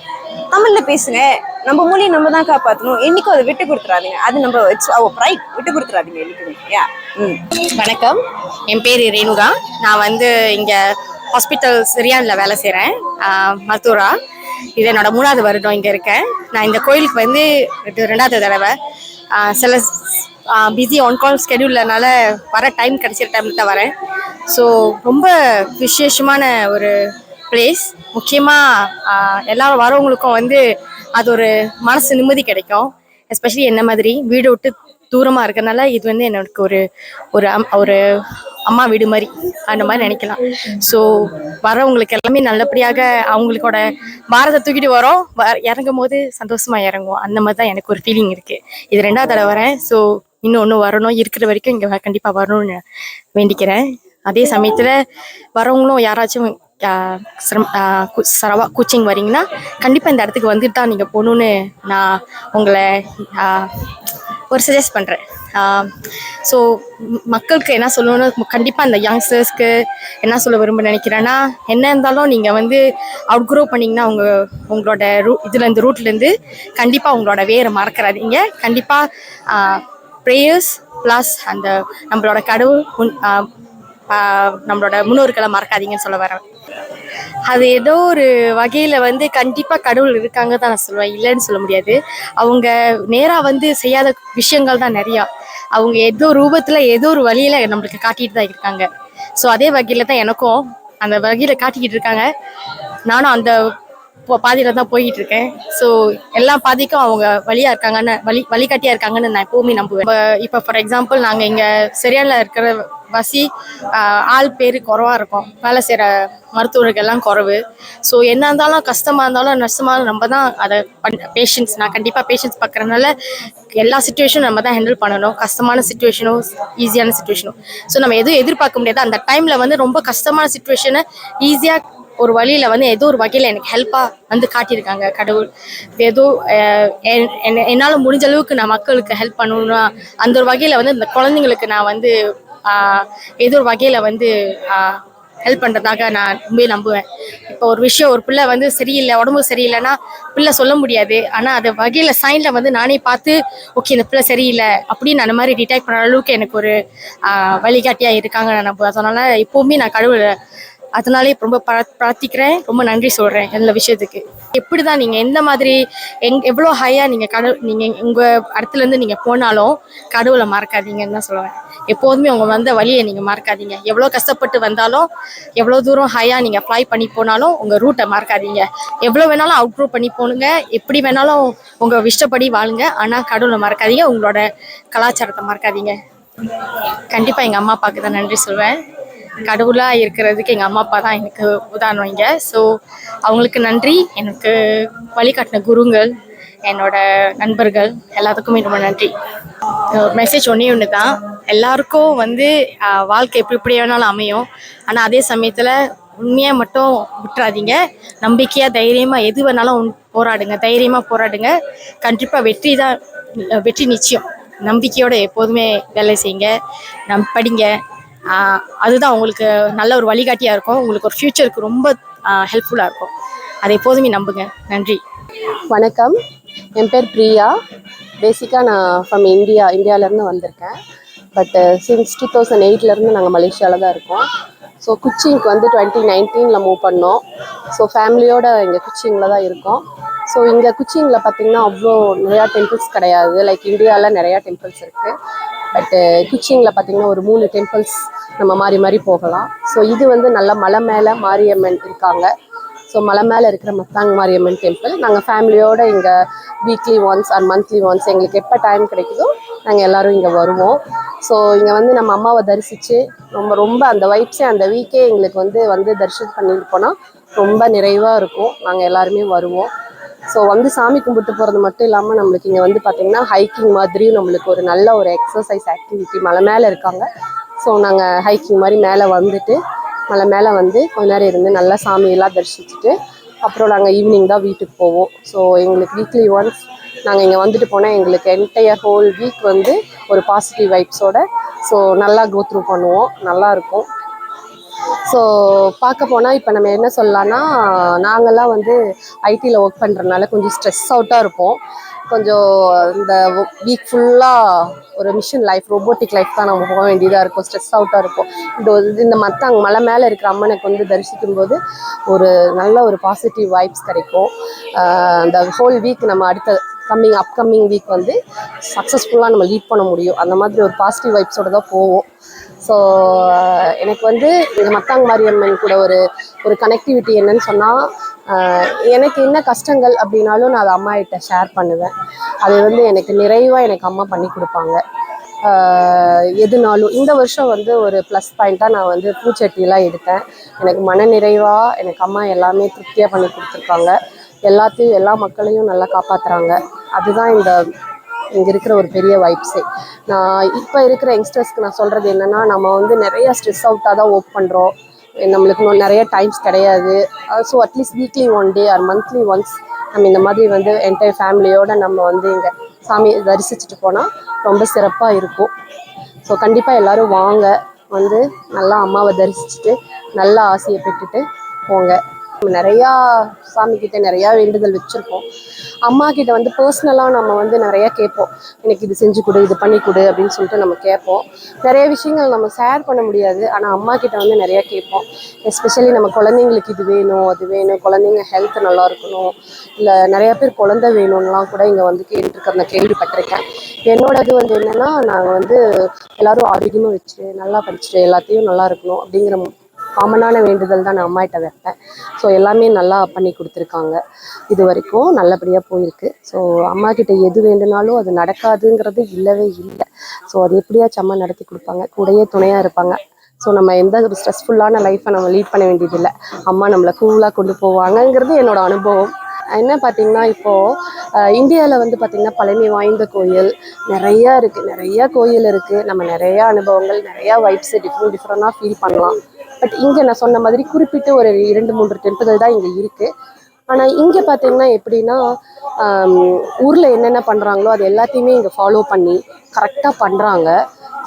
தமிழ்ல பேசுங்க. நம்ம மொழியை நம்ம தான் காப்பாற்றணும். என்னைக்கும் அதை விட்டு கொடுத்துறாதீங்க. அது நம்ம ப்ரைட், விட்டு கொடுத்துறாதீங்க என்னைக்குமே. வணக்கம், என் பேர் ரேணுகா. நான் வந்து இங்கே ஹாஸ்பிட்டல் சிரியானில் வேலை செய்கிறேன், மருத்துவரா. இது என்னோட 3வது வருடம் இங்கே இருக்கேன். நான் இந்த கோயிலுக்கு வந்து 2வது தடவை. சில பிஸி ஆன் கால் ஸ்கெடியூல்னால வர டைம் கிடைச்சிற டைமில் தான் வரேன். ஸோ ரொம்ப விசேஷமான ஒரு பிளேஸ். முக்கியமாக எல்லாரும் வரவங்களுக்கும் வந்து அது ஒரு மனசு நிம்மதி கிடைக்கும். எஸ்பெஷலி என்ன மாதிரி வீடு விட்டு தூரமாக இருக்கிறதுனால இது வந்து எனக்கு ஒரு ஒரு அம்மா வீடு மாதிரி, அந்த மாதிரி நினைக்கலாம். ஸோ வரவங்களுக்கு எல்லாமே நல்லபடியாக அவங்களுக்கோட பாரத்தை தூக்கிட்டு வரோம். இறங்கும் போது சந்தோஷமா இறங்குவோம். அந்த மாதிரி தான் எனக்கு ஒரு ஃபீலிங் இருக்குது. இது 2வது தடவை வரேன். ஸோ இன்னும் வரணும், இருக்கிற வரைக்கும் இங்கே கண்டிப்பாக வரணும்னு வேண்டிக்கிறேன். அதே சமயத்தில் வரவங்களும் யாராச்சும் சரவா கோச்சிங் வரீங்கன்னா கண்டிப்பாக இந்த இடத்துக்கு வந்துட்டு தான் நீங்கள் போகணுன்னு நான் உங்களை ஒரு சஜஸ்ட் பண்ணுறேன். ஸோ மக்களுக்கு என்ன சொல்லணும்னு கண்டிப்பாக இந்த யங்ஸ்டர்ஸ்க்கு என்ன சொல்ல விரும்ப நினைக்கிறேன்னா, என்ன இருந்தாலும் நீங்கள் வந்து அவுட் க்ரோ பண்ணிங்கன்னா உங்களோட இந்த ரூட்லேருந்து கண்டிப்பாக உங்களோட வேரை மறக்கிறாதீங்க. கண்டிப்பாக ப்ரேயர்ஸ் ப்ளஸ் அந்த நம்மளோட கடவுள் நம்மளோட முன்னோர்களை மறக்காதீங்கன்னு சொல்ல வரேன். அது ஏதோ ஒரு வகையில் வந்து கண்டிப்பாக கடவுள் இருக்காங்க தான் நான் சொல்லுவேன், இல்லைன்னு சொல்ல முடியாது. அவங்க நேராக வந்து செய்யாத விஷயங்கள் தான் நிறையா. அவங்க ஏதோ ரூபத்தில் ஏதோ ஒரு வழியில் நம்மளுக்கு காட்டிட்டு தான் இருக்காங்க. ஸோ அதே வகையில் தான் எனக்கும் அந்த வகையில் காட்டிக்கிட்டு இருக்காங்க. நானும் அந்த பாதியில் தான் போய்கிட்டு இருக்கேன். ஸோ எல்லா பாதிக்கும் அவங்க வழியாக இருக்காங்கன்னு வழிகாட்டியாக இருக்காங்கன்னு நான் எப்போவுமே நம்புவேன். இப்போ ஃபார் எக்ஸாம்பிள் நாங்கள் இங்கே சரியானில் இருக்கிற வசி ஆள் பேர் குறவாக இருக்கும், வேலை செய்கிற மருத்துவர்கள்லாம் குறைவு. ஸோ என்ன இருந்தாலும் கஷ்டமாக இருந்தாலும் நஷ்டமாக நம்ம தான் அதை பேஷண்ட்ஸ், நான் கண்டிப்பாக பேஷண்ட்ஸ் பார்க்குறதுனால எல்லா சுச்சுவேஷனும் நம்ம தான் ஹேண்டில் பண்ணணும். கஷ்டமான சுச்சுவேஷனும் ஈஸியான சுச்சுவேஷனும். ஸோ நம்ம எதுவும் எதிர்பார்க்க முடியாது. அந்த டைமில் வந்து ரொம்ப கஷ்டமான சுச்சுவேஷனை ஈஸியாக ஒரு வழியில் வந்து ஏதோ ஒரு வகையில் எனக்கு ஹெல்ப்பாக வந்து காட்டியிருக்காங்க கடவுள். ஏதோ என்னால் முடிஞ்ச அளவுக்கு நான் மக்களுக்கு ஹெல்ப் பண்ணணும்னா அந்த ஒரு வகையில் வந்து இந்த குழந்தைங்களுக்கு நான் வந்து ஏதோ ஒரு வகையில் வந்து ஹெல்ப் பண்ணுறதாக நான் ரொம்ப நம்புவேன். இப்போ ஒரு விஷயம், ஒரு பிள்ளை வந்து சரியில்லை, உடம்பு சரியில்லைன்னா பிள்ளை சொல்ல முடியாது. ஆனால் அது வகையில் சைனில் வந்து நானே பார்த்து ஓகே இந்த பிள்ளை சரியில்லை அப்படின்னு அந்த மாதிரி டிடெக்ட் பண்ணுற அளவுக்கு எனக்கு ஒரு வழிகாட்டியாக இருக்காங்க நான் நம்புவேன். அதனால் எப்போவுமே நான் கடவுளை அதனாலே ரொம்ப பிரார்த்திக்கிறேன். ரொம்ப நன்றி சொல்கிறேன் எல்லா விஷயத்துக்கு. எப்படி தான் நீங்கள் எந்த மாதிரி எவ்வளோ ஹையாக நீங்கள் உங்கள் இடத்துலேருந்து நீங்கள் போனாலும் கடவுளை மறக்காதீங்கன்னு தான் சொல்லுவேன். எப்போதுமே உங்கள் வந்த வழியை நீங்கள் மறக்காதீங்க. எவ்வளோ கஷ்டப்பட்டு வந்தாலும், எவ்வளோ தூரம் ஹையாக நீங்கள் ஃப்ளை பண்ணி போனாலும் உங்கள் ரூட்டை மறக்காதீங்க. எவ்வளோ வேணாலும் அவுட் க்ரோ பண்ணி போனுங்க, எப்படி வேணாலும் உங்கள் இஷ்டப்படி வாழுங்க. ஆனால் கடவுளை மறக்காதீங்க, உங்களோட கலாச்சாரத்தை மறக்காதீங்க. கண்டிப்பாக எங்கள் அம்மா அப்பாவுக்கு தான் நன்றி சொல்வேன். கடவுளாக இருக்கிறதுக்கு எங்கள் அம்மா அப்பா தான் எனக்கு உதாரணம் இங்கே. ஸோ அவங்களுக்கு நன்றி. எனக்கு வழிகாட்டின குருங்கள், என்னோட நண்பர்கள் எல்லாத்துக்குமே ரொம்ப நன்றி. மெசேஜ் ஒன்று தான், எல்லாருக்கும் வந்து வாழ்க்கை எப்படி வேணாலும் அமையும். ஆனால் அதே சமயத்தில் உண்மையாக மட்டும் விட்டுறாதீங்க. நம்பிக்கையாக தைரியமாக எது வேணாலும் போராடுங்க, தைரியமாக போராடுங்க. கண்டிப்பாக வெற்றி நிச்சயம். நம்பிக்கையோடு எப்போதுமே வேலை செய்யுங்க, படிங்க. அதுதான் உங்களுக்கு நல்ல ஒரு வழிகாட்டியாக இருக்கும். உங்களுக்கு ஒரு ஃப்யூச்சருக்கு ரொம்ப ஹெல்ப்ஃபுல்லாக இருக்கும். அதை எப்போதுமே நம்புங்க. நன்றி. வணக்கம், என் பேர் பிரியா. பேசிக்காக நான் ஃப்ரம் இந்தியாவிலேருந்து வந்திருக்கேன். பட் சின்ஸ் 2008 நாங்கள் மலேசியாவில் தான் இருக்கோம். ஸோ குச்சிங்க்கு வந்து 2019 மூவ் பண்ணோம். ஸோ ஃபேமிலியோடு இங்கே குச்சிங்கில் தான் இருக்கோம். ஸோ இங்கே குச்சிங்கில் பார்த்திங்கன்னா அவ்வளோ நிறையா டெம்பிள்ஸ் கிடையாது. லைக் இந்தியாவில் நிறையா டெம்பிள்ஸ் இருக்குது. பட்டு குச்சிங்கில் பார்த்திங்கன்னா ஒரு 3 டெம்பிள்ஸ் நம்ம மாறி போகலாம். ஸோ இது வந்து நல்ல மலை மேலே மாரியம்மன் இருக்காங்க. ஸோ மலை மேலே இருக்கிற மத்தாங் மாரியம்மன் டெம்பிள். நாங்கள் ஃபேமிலியோடு இங்கே weekly once and monthly once எங்களுக்கு எப்போ டைம் கிடைக்குதோ நாங்கள் எல்லோரும் இங்கே வருவோம். ஸோ இங்கே வந்து நம்ம அம்மாவை தரிசித்து ரொம்ப அந்த வைப்ஸே அந்த வீக்கே எங்களுக்கு வந்து தரிசனம் பண்ணிட்டு போனால் ரொம்ப நிறைவாக இருக்கும். நாங்கள் எல்லாருமே வருவோம். ஸோ வந்து சாமி கும்பிட்டு போகிறது மட்டும் இல்லாமல் நம்மளுக்கு இங்கே வந்து பார்த்திங்கன்னா ஹைக்கிங் மாதிரியும் நம்மளுக்கு ஒரு நல்ல ஒரு எக்ஸசைஸ் ஆக்டிவிட்டி. மலை மேலே இருக்காங்க. ஸோ நாங்கள் ஹைக்கிங் மாதிரி மேலே வந்துட்டு மலை மேலே வந்து கொஞ்ச நேரம் இருந்து நல்லா சாமியெல்லாம் தரிசிச்சுட்டு அப்புறம் நாங்கள் ஈவினிங் தான் வீட்டுக்கு போவோம். ஸோ எங்களுக்கு வீக்லி ஒன்ஸ் நாங்கள் இங்கே வந்துட்டு போனால் எங்களுக்கு என்டையர் ஹோல் வீக் வந்து ஒரு பாசிட்டிவ் வைப்ஸோட ஸோ நல்லா கோ த்ரூ பண்ணுவோம், நல்லாயிருக்கும். ஸோ பார்க்க போனால் இப்போ நம்ம என்ன சொல்லலாம்னா, நாங்கள்லாம் வந்து ஐடியில் ஒர்க் பண்ணுறதுனால கொஞ்சம் ஸ்ட்ரெஸ் அவுட்டாக இருப்போம். கொஞ்சம் இந்த வீக் ஃபுல்லாக ஒரு மிஷின் லைஃப், ரோபோட்டிக் லைஃப் தான் நம்ம போக வேண்டியதாக இருக்கும், ஸ்ட்ரெஸ் அவுட்டாக இருக்கும். இந்த மற்ற மலை மேலே இருக்கிற அம்மனுக்கு வந்து தரிசிக்கும் போது ஒரு நல்ல ஒரு பாசிட்டிவ் வைப்ஸ் கிடைக்கும். அந்த ஹோல் வீக் நம்ம அடுத்த அப்கமிங் வீக் வந்து சக்ஸஸ்ஃபுல்லாக நம்ம லீட் பண்ண முடியும். அந்த மாதிரி ஒரு பாசிட்டிவ் வைப்ஸோடு தான் போவோம். ஸோ எனக்கு வந்து இந்த மத்தாங் மாரியம்மன் கூட ஒரு கனெக்டிவிட்டி என்னன்னு சொன்னால், எனக்கு என்ன கஷ்டங்கள் அப்படின்னாலும் நான் அதை அம்மாகிட்ட ஷேர் பண்ணுவேன். அது வந்து எனக்கு நிறைவாக எனக்கு அம்மா பண்ணி கொடுப்பாங்க. எதுனாலும் இந்த வருஷம் வந்து ஒரு ப்ளஸ் பாயிண்ட்டாக நான் வந்து பூச்சட்டியெல்லாம் எடுத்தேன். எனக்கு மன நிறைவாக எனக்கு அம்மா எல்லாமே திருப்தியாக பண்ணி கொடுத்துருக்காங்க. எல்லா மக்களையும் நல்லா காப்பாற்றுறாங்க. அதுதான் இங்கே இருக்கிற ஒரு பெரிய வைப்ஸே. நான் இப்போ இருக்கிற யங்ஸ்டர்ஸ்க்கு நான் சொல்கிறது என்னென்னா, நம்ம வந்து நிறையா ஸ்ட்ரெஸ் அவுட்டாக தான் ஒர்க் பண்ணுறோம். நம்மளுக்கு இன்னும் நிறைய டைம்ஸ் கிடையாது. So at least weekly 1 day R monthly once நம்ம இந்த மாதிரி வந்து என்டையர் ஃபேமிலியோடு நம்ம வந்து இங்கே சாமியை தரிசிச்சுட்டு போனால் ரொம்ப சிறப்பாக இருக்கும். ஸோ கண்டிப்பாக எல்லோரும் வாங்க, வந்து நல்லா அம்மாவை தரிசிச்சுட்டு நல்லா ஆசையை பெற்றுட்டு போங்க. நிறையா சாமிக்கிட்ட நிறையா வேண்டுதல் வச்சுருப்போம். அம்மா கிட்ட வந்து பர்சனலாக நம்ம வந்து நிறையா கேட்போம், எனக்கு இது செஞ்சு கொடு, இது பண்ணி கொடு அப்படின்னு சொல்லிட்டு நம்ம கேட்போம். நிறைய விஷயங்கள் நம்ம ஷேர் பண்ண முடியாது, ஆனால் அம்மா கிட்ட வந்து நிறையா கேட்போம். எஸ்பெஷலி நம்ம குழந்தைங்களுக்கு இது வேணும், அது வேணும், குழந்தைங்க ஹெல்த் நல்லா இருக்கணும், இல்லை நிறையா பேர் குழந்தை வேணும்லாம் கூட இங்கே வந்து கேட்டுருக்க நான் கேள்விப்பட்டிருக்கேன். என்னோடது வந்து என்னென்னா, நாங்கள் வந்து எல்லோரும் ஆரோக்கியமாக வச்சு நல்லா படிச்சுட்டு எல்லாத்தையும் நல்லா இருக்கணும் அப்படிங்கிற காமனான வேண்டுதல் தான் நான் அம்மாகிட்ட வைப்பேன். ஸோ எல்லாமே நல்லா பண்ணி கொடுத்துருக்காங்க, இது வரைக்கும் நல்லபடியாக போயிருக்கு. ஸோ அம்மா கிட்ட எது வேண்டுனாலும் அது நடக்காதுங்கிறது இல்லவே இல்லை. ஸோ அது எப்படியாச்சும் அம்மா நடத்தி கொடுப்பாங்க, கூடயே துணையாக இருப்பாங்க. ஸோ நம்ம எந்த ஒரு ஸ்ட்ரெஸ்ஃபுல்லான லைஃப்பை நம்ம லீட் பண்ண வேண்டியதில்லை, அம்மா நம்மளை கூலாக கொண்டு போவாங்கங்கிறது என்னோட அனுபவம். என்ன பார்த்திங்கன்னா, இப்போது இந்தியாவில் வந்து பார்த்திங்கன்னா பழமை வாய்ந்த கோயில் நிறையா இருக்குது, நிறையா கோயில் இருக்குது. நம்ம நிறையா அனுபவங்கள், நிறையா வைப்ஸு டிஃப்ரெண்ட்டாக ஃபீல் பண்ணலாம். பட் இங்கே நான் சொன்ன மாதிரி குறிப்பிட்டு ஒரு 2-3 டெம்பிள்கள் தான் இங்கே இருக்குது. ஆனால் இங்கே பார்த்திங்கன்னா எப்படின்னா, ஊரில் என்னென்ன பண்ணுறாங்களோ அது எல்லாத்தையுமே இங்கே ஃபாலோ பண்ணி கரெக்டாக பண்ணுறாங்க.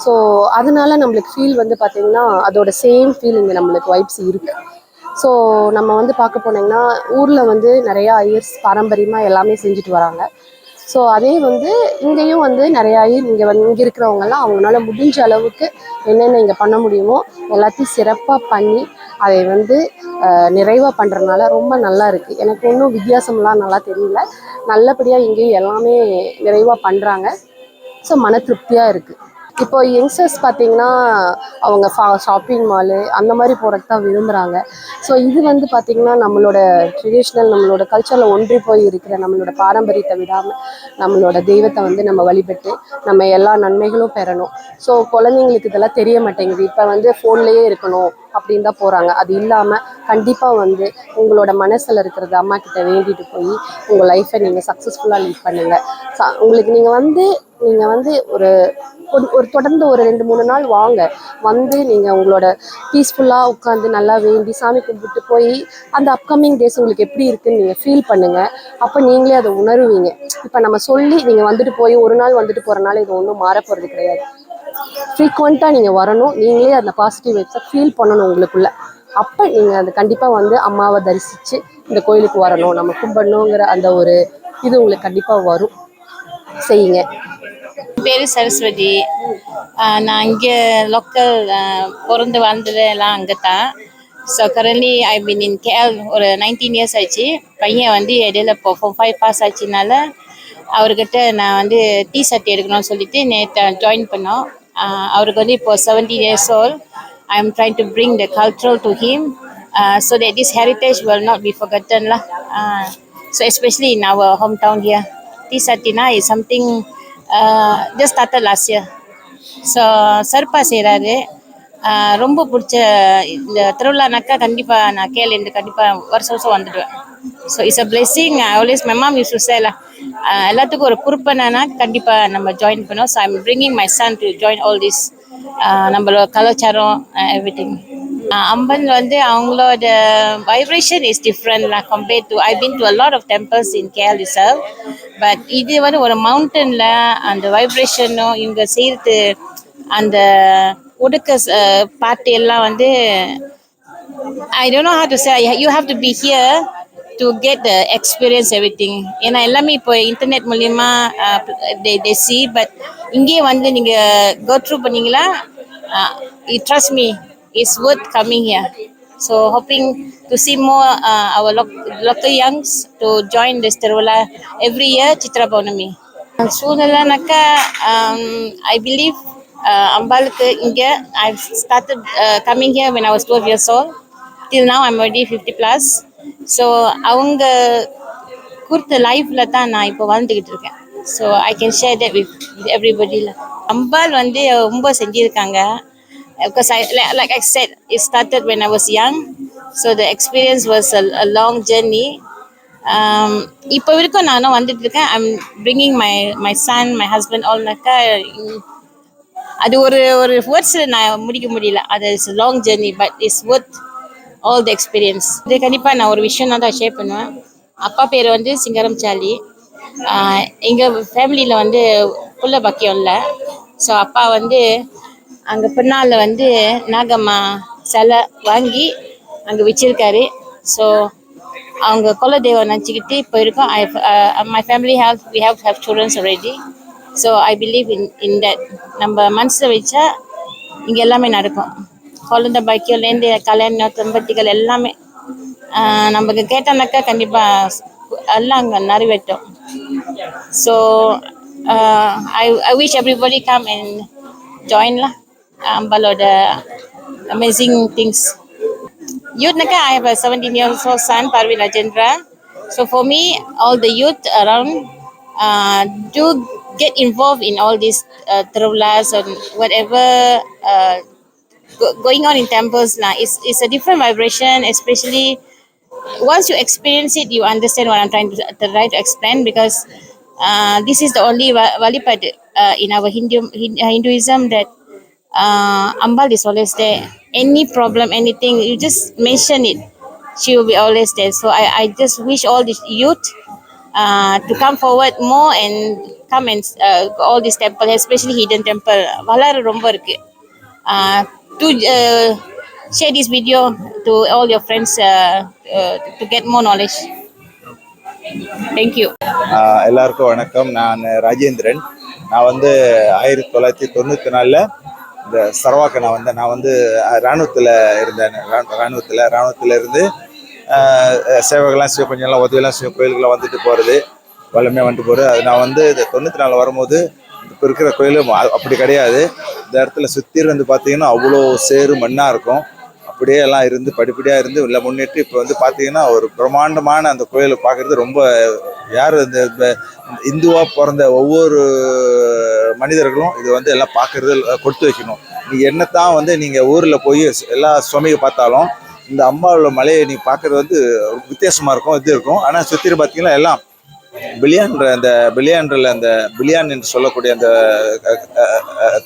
ஸோ அதனால நம்மளுக்கு ஃபீல் வந்து பார்த்திங்கன்னா அதோட சேம் ஃபீல் இங்கே நம்மளுக்கு வைப்ஸ் இருக்குது. ஸோ நம்ம வந்து பார்க்க போனீங்கன்னா ஊரில் வந்து நிறையா ஐயர்ஸ் பாரம்பரியமாக எல்லாமே செஞ்சுட்டு வராங்க. ஸோ அதே வந்து இங்கேயும் வந்து நிறையா இங்கே இருக்கிறவங்கெல்லாம் அவங்களால முடிஞ்ச அளவுக்கு என்னென்ன இங்கே பண்ண முடியுமோ எல்லாத்தையும் சிறப்பாக பண்ணி அதை வந்து நிறைவாக பண்ணுறதுனால ரொம்ப நல்லா இருக்குது. எனக்கு ஒன்றும் வித்தியாசம்லாம் நல்லா தெரியல, நல்லபடியாக இங்கேயும் எல்லாமே நிறைவாக பண்ணுறாங்க. ஸோ மன திருப்தியாக இருக்குது. இப்போ யங்ஸ்டர்ஸ் பார்த்திங்கன்னா அவங்க ஷாப்பிங் மாலு அந்த மாதிரி போகிறதுக்கு தான் விரும்புகிறாங்க. ஸோ இது வந்து பார்த்திங்கன்னா நம்மளோட ட்ரெடிஷ்னல், நம்மளோட கல்ச்சரில் ஒன்றி போய் இருக்கிற நம்மளோட பாரம்பரியத்தை விடாமல் நம்மளோட தெய்வத்தை வந்து நம்ம வழிபட்டு நம்ம எல்லா நன்மைகளும் பெறணும். ஸோ குழந்தைங்களுக்கு இதெல்லாம் தெரிய மாட்டேங்குது, இப்போ வந்து ஃபோன்லேயே இருக்கணும் அப்படின்னு தான் போகிறாங்க. அது இல்லாமல் கண்டிப்பாக வந்து உங்களோட மனசில் இருக்கிறது அம்மா கிட்ட வேண்டிட்டு போய் உங்கள் லைஃப்பை நீங்கள் சக்ஸஸ்ஃபுல்லாக லீட் பண்ணுங்கள். உங்களுக்கு நீங்கள் வந்து ஒரு தொடர்ந்து ஒரு 2-3 நாள் வாங்க, வந்து நீங்கள் உங்களோட பீஸ்ஃபுல்லாக உட்காந்து நல்லா வேண்டி சாமி கும்பிட்டு போய் அந்த அப்கமிங் டேஸ் உங்களுக்கு எப்படி இருக்குன்னு நீங்கள் ஃபீல் பண்ணுங்கள். அப்போ நீங்களே அதை உணருவீங்க. இப்போ நம்ம சொல்லி நீங்கள் வந்துட்டு போய் ஒரு நாள் வந்துட்டு போகிறனால இது ஒன்றும் மாறப்போகிறது கிடையாது. ஃப்ரீக்வெண்ட்டாக நீங்கள் வரணும், நீங்களே அந்த பாசிட்டிவ் வைப்ஸை ஃபீல் பண்ணணும் உங்களுக்குள்ள. அப்போ நீங்கள் அது கண்டிப்பாக வந்து அம்மாவை தரிசித்து இந்த கோயிலுக்கு வரணும், நம்ம கும்பிடணுங்கிற அந்த ஒரு இது உங்களுக்கு கண்டிப்பாக வரும். செய்யுங்க. பேர் சரஸ்வதி. நான் இங்கே லோக்கல் பிறந்து வாழ்ந்தது எல்லாம் அங்கே தான். So currently I been in KL ஒரு 19 years ஆச்சு. பையன் வந்து இடையில இப்போ 5 பாஸ் ஆச்சுனால அவர்கிட்ட நான் வந்து டீ சர்ட் எடுக்கணும்னு சொல்லிட்டு நேற்று ஜாயின் பண்ணோம். அவருக்கு வந்து இப்போ 70 years old. I am trying to bring the cultural to him so that this heritage will not be forgotten lah. So especially in our hometown here, tea satina is something just started last year. So சர்ப்பா செய்கிறாரு, ரொம்ப பிடிச்ச. இந்த திருவிழானாக்கா கண்டிப்பாக நான் கேலேருந்து கண்டிப்பாக வருஷம் வந்துடுவேன். So it's a blessing. Always my mom use to say எல்லாத்துக்கும் ஒரு குறுப்பனா கண்டிப்பாக நம்ம ஜாயின் பண்ணோம். So I am bringing my son to join all this நம்மளோட கலாச்சாரம் எவ்ரிதிங். அம்பன் வந்து அவங்களோட vibration is different compared to I've been to a lot of temples in KL itself, but இது வந்து ஒரு மவுண்டன்ல அந்த வைப்ரேஷனும் இவங்க செய்யறது அந்த ஒடுக்க பாட்டு எல்லாம் வந்து I don't know how to say. You have to be here to get the experience everything. ஏன்னா எல்லாமே இப்போ இன்டர்நெட் மூலியமா they see, but இங்கே வந்து நீங்க go through பண்ணீங்களா, you trust me, it's worth coming here. So hoping to see more our local youngs to join this Tiruvalla every year Chitra Paunami. சூழ்நிலைனாக்கா I believe அம்பாளுக்கு இங்க I've started coming here when I was 12 years old. Till now I'm already 50 plus. So அவங்க கொடுத்த லைஃப்ல தான் நான் இப்போ வாழ்ந்துக்கிட்டு இருக்கேன். So I can share that with everybody. அம்பாள் வந்து ரொம்ப செஞ்சிருக்காங்க. Because like I said, it started when I was young. So the experience was a long journey. இப்போ வரைக்கும் நானும் வந்துட்டு இருக்கேன். I'm bringing my son, my husband all நாக்கா அது ஒரு வேர்ட்ஸ் நான் முடிக்க முடியல. அது is long journey, but it's worth all the experience. இது கண்டிப்பாக நான் ஒரு விஷயம் தான் ஷேர் பண்ணுவேன். அப்பா பேர் வந்து சிங்கரம் சாலி. எங்கள் ஃபேமிலியில் வந்து புள்ள பாக்கியம் இல்லை. ஸோ அப்பா வந்து அங்கே பின்னால் வந்து நாகம்மா சிலை வாங்கி அங்கே வச்சிருக்காரு. ஸோ அவங்க குலதெய்வம் நினச்சிக்கிட்டு இப்போ இருக்கோம். My family we have children already. So I believe in that. நம்ம மனசில் வச்சா இங்கே எல்லாமே நடக்கும். குழந்தை பாக்கியம்லேருந்து கல்யாணம் தம்பதிகள் எல்லாமே நமக்கு கேட்டோம்னாக்கா கண்டிப்பாக எல்லாம் அங்கே நிறைவேற்றும். So I wish everybody come and join lah அம்பாலோட amazing things. Youth naka, I have a 17 years old son, Parvin Rajendra. So for me, all the youth around do get involved in all these Tiruvillas and whatever going on in temples now. It's a different vibration, especially once you experience it, you understand what I'm trying to explain, because this is the only Valipad in our Hinduism that Ambal is always there. Any problem, anything, you just mention it, she will be always there. So I just wish all these youth to come forward more and come and all these temples, especially hidden temple. Valar romba irukku. To share this video to all your friends to get more knowledge. Thank you. எல்லாருக்கும் வணக்கம். நான் ராஜேந்திரன். நான் வந்து 1994 இந்த சரவாக்க நான் வந்து இராணுவத்தில் இருந்தேன். இராணுவத்தில் இருந்து சேவைகள்லாம் கொஞ்சம் உதவியெல்லாம் கோயிலுக்கெல்லாம் வந்துட்டு போகிறது, வளமையாக வந்துட்டு போகிறது. அது நான் வந்து இந்த 94 வரும்போது இப்போ இருக்கிற கோயிலும் அப்படி கிடையாது. இந்த இடத்துல சுற்றி வந்து பார்த்தீங்கன்னா அவ்வளோ சேறு மண்ணாக இருக்கும். அப்படியே எல்லாம் இருந்து படிப்படியாக இருந்து இல்லை முன்னேற்றி இப்போ வந்து பார்த்தீங்கன்னா ஒரு பிரம்மாண்டமான அந்த கோயிலை பார்க்குறது ரொம்ப யார் இந்த இந்துவாக பிறந்த ஒவ்வொரு மனிதர்களும் இது வந்து எல்லாம் பார்க்குறது கொடுத்து வைக்கணும். நீங்கள் என்னத்தான் வந்து நீங்கள் ஊரில் போய் எல்லா சுவாமியை பார்த்தாலும் இந்த அம்பாவோட மலையை நீங்கள் பார்க்குறது வந்து வித்தியாசமாக இருக்கும், இது இருக்கும். ஆனால் சுற்றி பார்த்தீங்கன்னா எல்லாம் பிலியான்றில் அந்த பிலியான் என்று சொல்லக்கூடிய அந்த